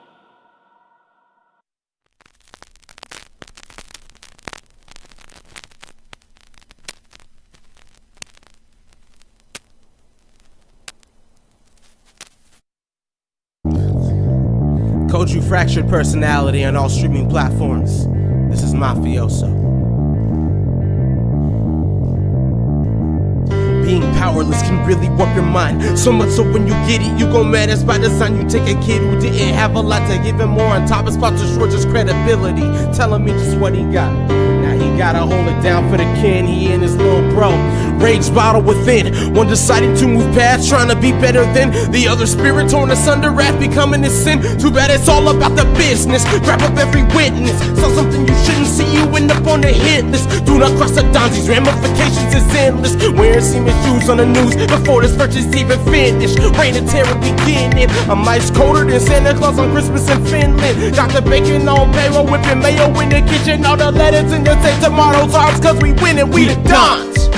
S6: Coach, you fractured personality on all streaming platforms. This is Mafioso. Being powerless can really warp your mind. So much so when you get it, you go mad. It's by design. You take a kid who didn't have a lot to give him more on top. It's about to short his credibility, telling me just what he got. Now he gotta hold it down for the kin, he and his little bro. Rage bottle within, one deciding to move past, trying to be better than the other. Spirit torn asunder, wrath becoming a sin. Too bad it's all about the business. Grab up every witness, saw something you shouldn't see, you end up on the hit list. Do not cross the downs, these ramifications is endless. Wearing semen shoes on the news before this purchase even finished. Rain and terror beginning. I'm ice colder than Santa Claus on Christmas in Finland. Got the bacon on payroll, whipping mayo in the kitchen. All the letters in your say tomorrow's ours, cause we winning, we the dons.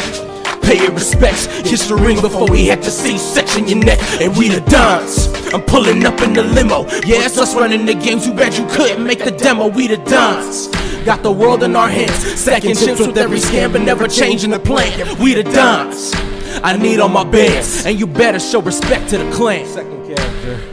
S6: Pay your respects, kiss the ring before we had to C-section your neck, and we the dons. I'm pulling up in the limo, yeah, it's us running the game. Too bad you couldn't make the demo, we the dons. Got the world in our hands, stacking chips with every scam, but never changing the plan. We the dons. I need all my bands, and you better show respect to the clan. Second character.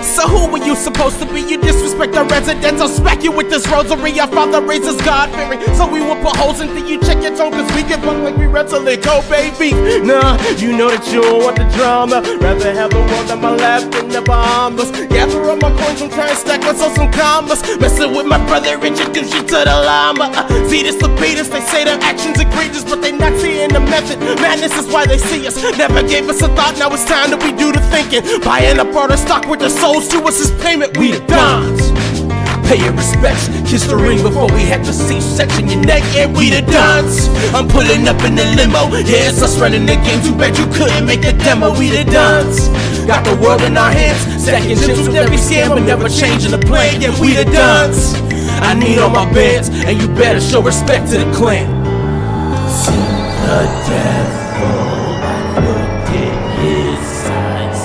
S6: So who were you supposed to be? You disrespect our residents. I'll smack you with this rosary. Our father raises God-fearing, so we will put holes into you. Check your tone, cause we get bunked like we wrestle it. Go, baby. Nah, you know that you don't want the drama. Rather have the world on my lap than the bombers. Gather up my coins and try and stack myself some commas. Messing with my brother, introduce you to the llama. See this the beaters, they say their actions egregious, but they not seeing the method. Madness is why they see us. Never gave us a thought, now it's time that we do the thinking. Buying up all the stock with their souls to us is payment, we the dons. Pay your respects, kiss the ring before we had to C-section your neck, yeah, we the dons. I'm pulling up in the limo, yeah, it's us running the game. Too bad you couldn't make the demo, we the dons. Got the world in our hands, stacking chips with every scam, but never changing the plan, yeah, we the dons. I need all my bands, and you better show respect to the clan. See the devil, I looked in his eyes,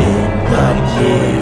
S6: in the river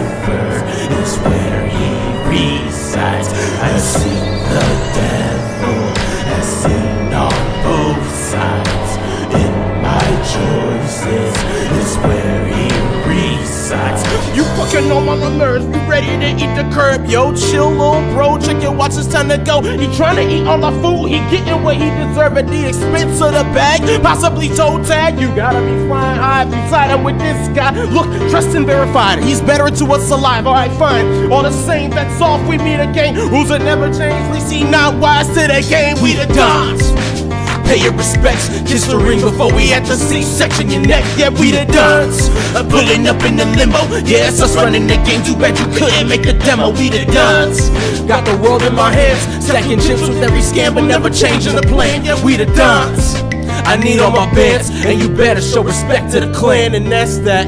S6: is where he resides. I've seen the devil, I've seen on both sides. In my choices is where he resides. You fucking on my nerves, you ready to eat the curb. Yo, chill, little bro, check your watch, it's time to go. He tryna eat all our food, he getting what he deserve at the expense of the bag, possibly toe tag. You gotta be flying high if you siding with this guy. Look, trust and verified, he's better to us alive. Alright, fine, all the same, that's off, we meet again. Rules that never change, we see not wise to the game, we the dons. Pay your respects, kiss the ring before we had to C-section your neck, yeah, we the dons. I'm pulling up in the limo, yeah, it's us running the game. Too bad you couldn't make the demo, we the dons. Got the world in my hands, stacking chips with every scam, but never changing the plan, yeah, we the dons. I need all my bands, and you better show respect to the clan, and that's that.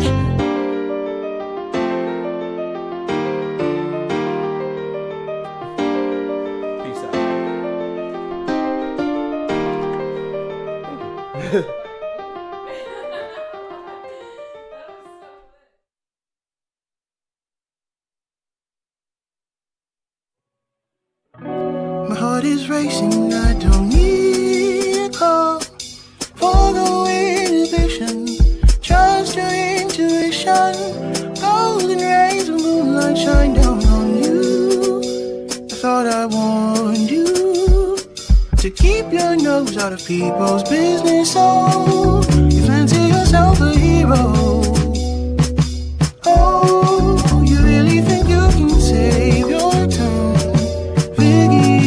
S8: My heart is racing, I don't need a call. Forgo inhibition, trust your intuition. Golden rays of moonlight shine down on
S11: other people's business, so you fancy yourself a hero. Oh, you really think you can save your town, Viggy?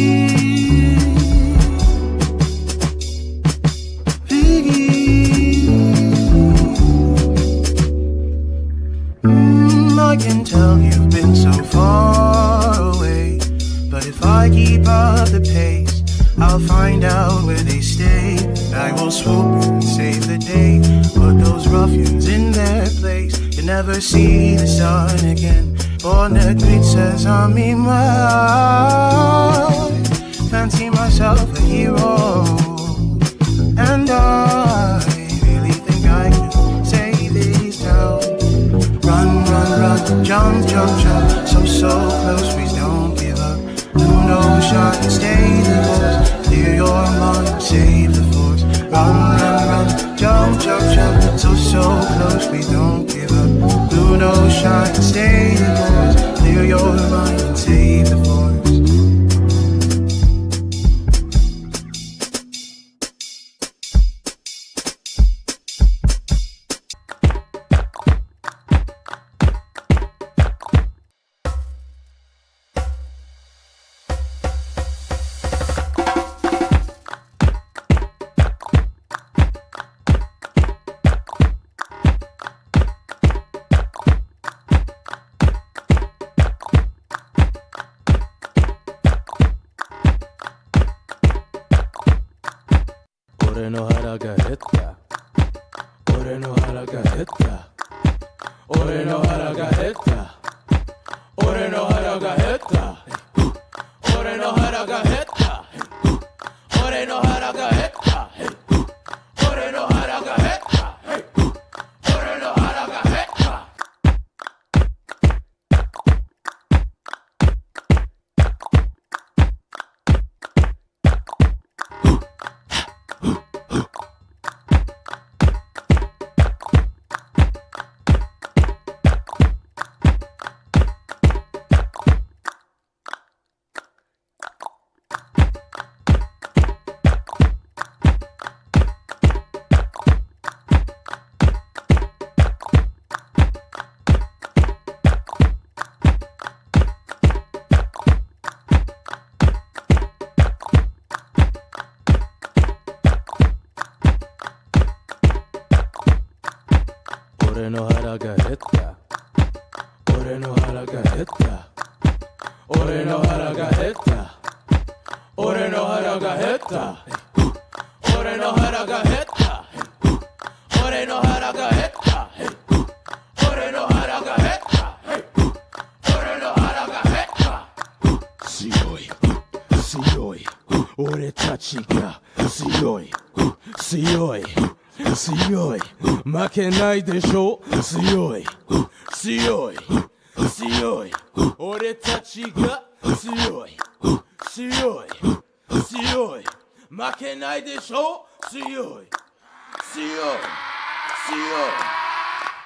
S11: I can tell you've been so far away, but if I keep up the pace, I'll find out where they stay. I will swoop and save the day, put those ruffians in their place. You never see the sun again. Born the grid says I'm in my heart. Fancy myself a hero, and I really think I can save this town. Run, run, run, jump, jump, jump. So close, please don't give up. Blue ocean, stay the course. Clear your mind, save the force. Run, run, run, jump, jump, jump. So close, please don't give up. Blue ocean, stay the course. Clear your mind and save the force.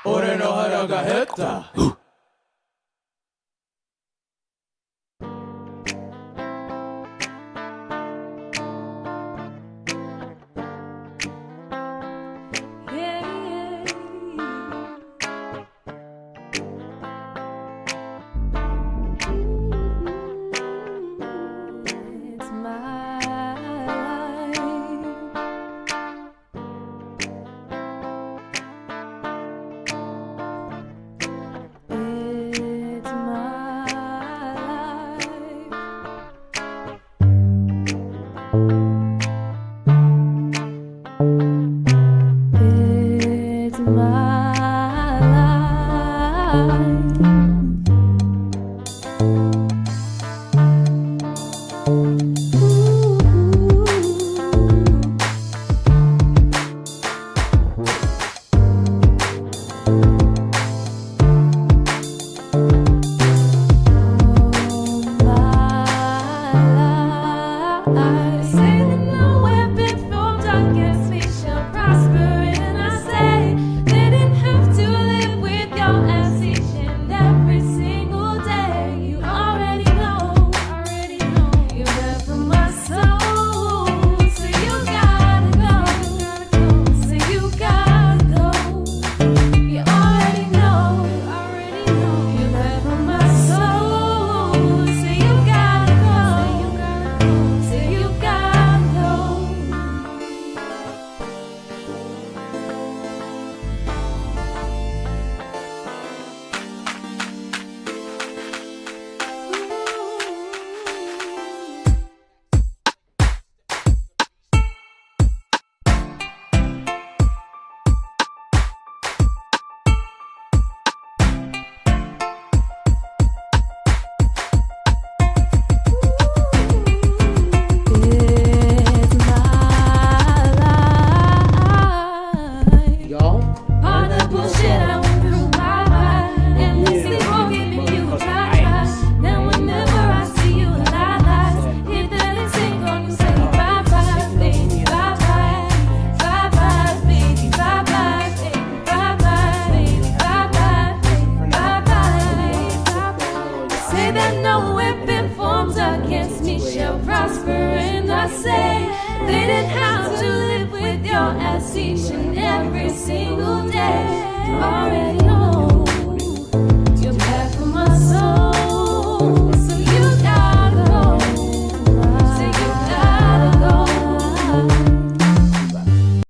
S1: Ore no hara ga hetta.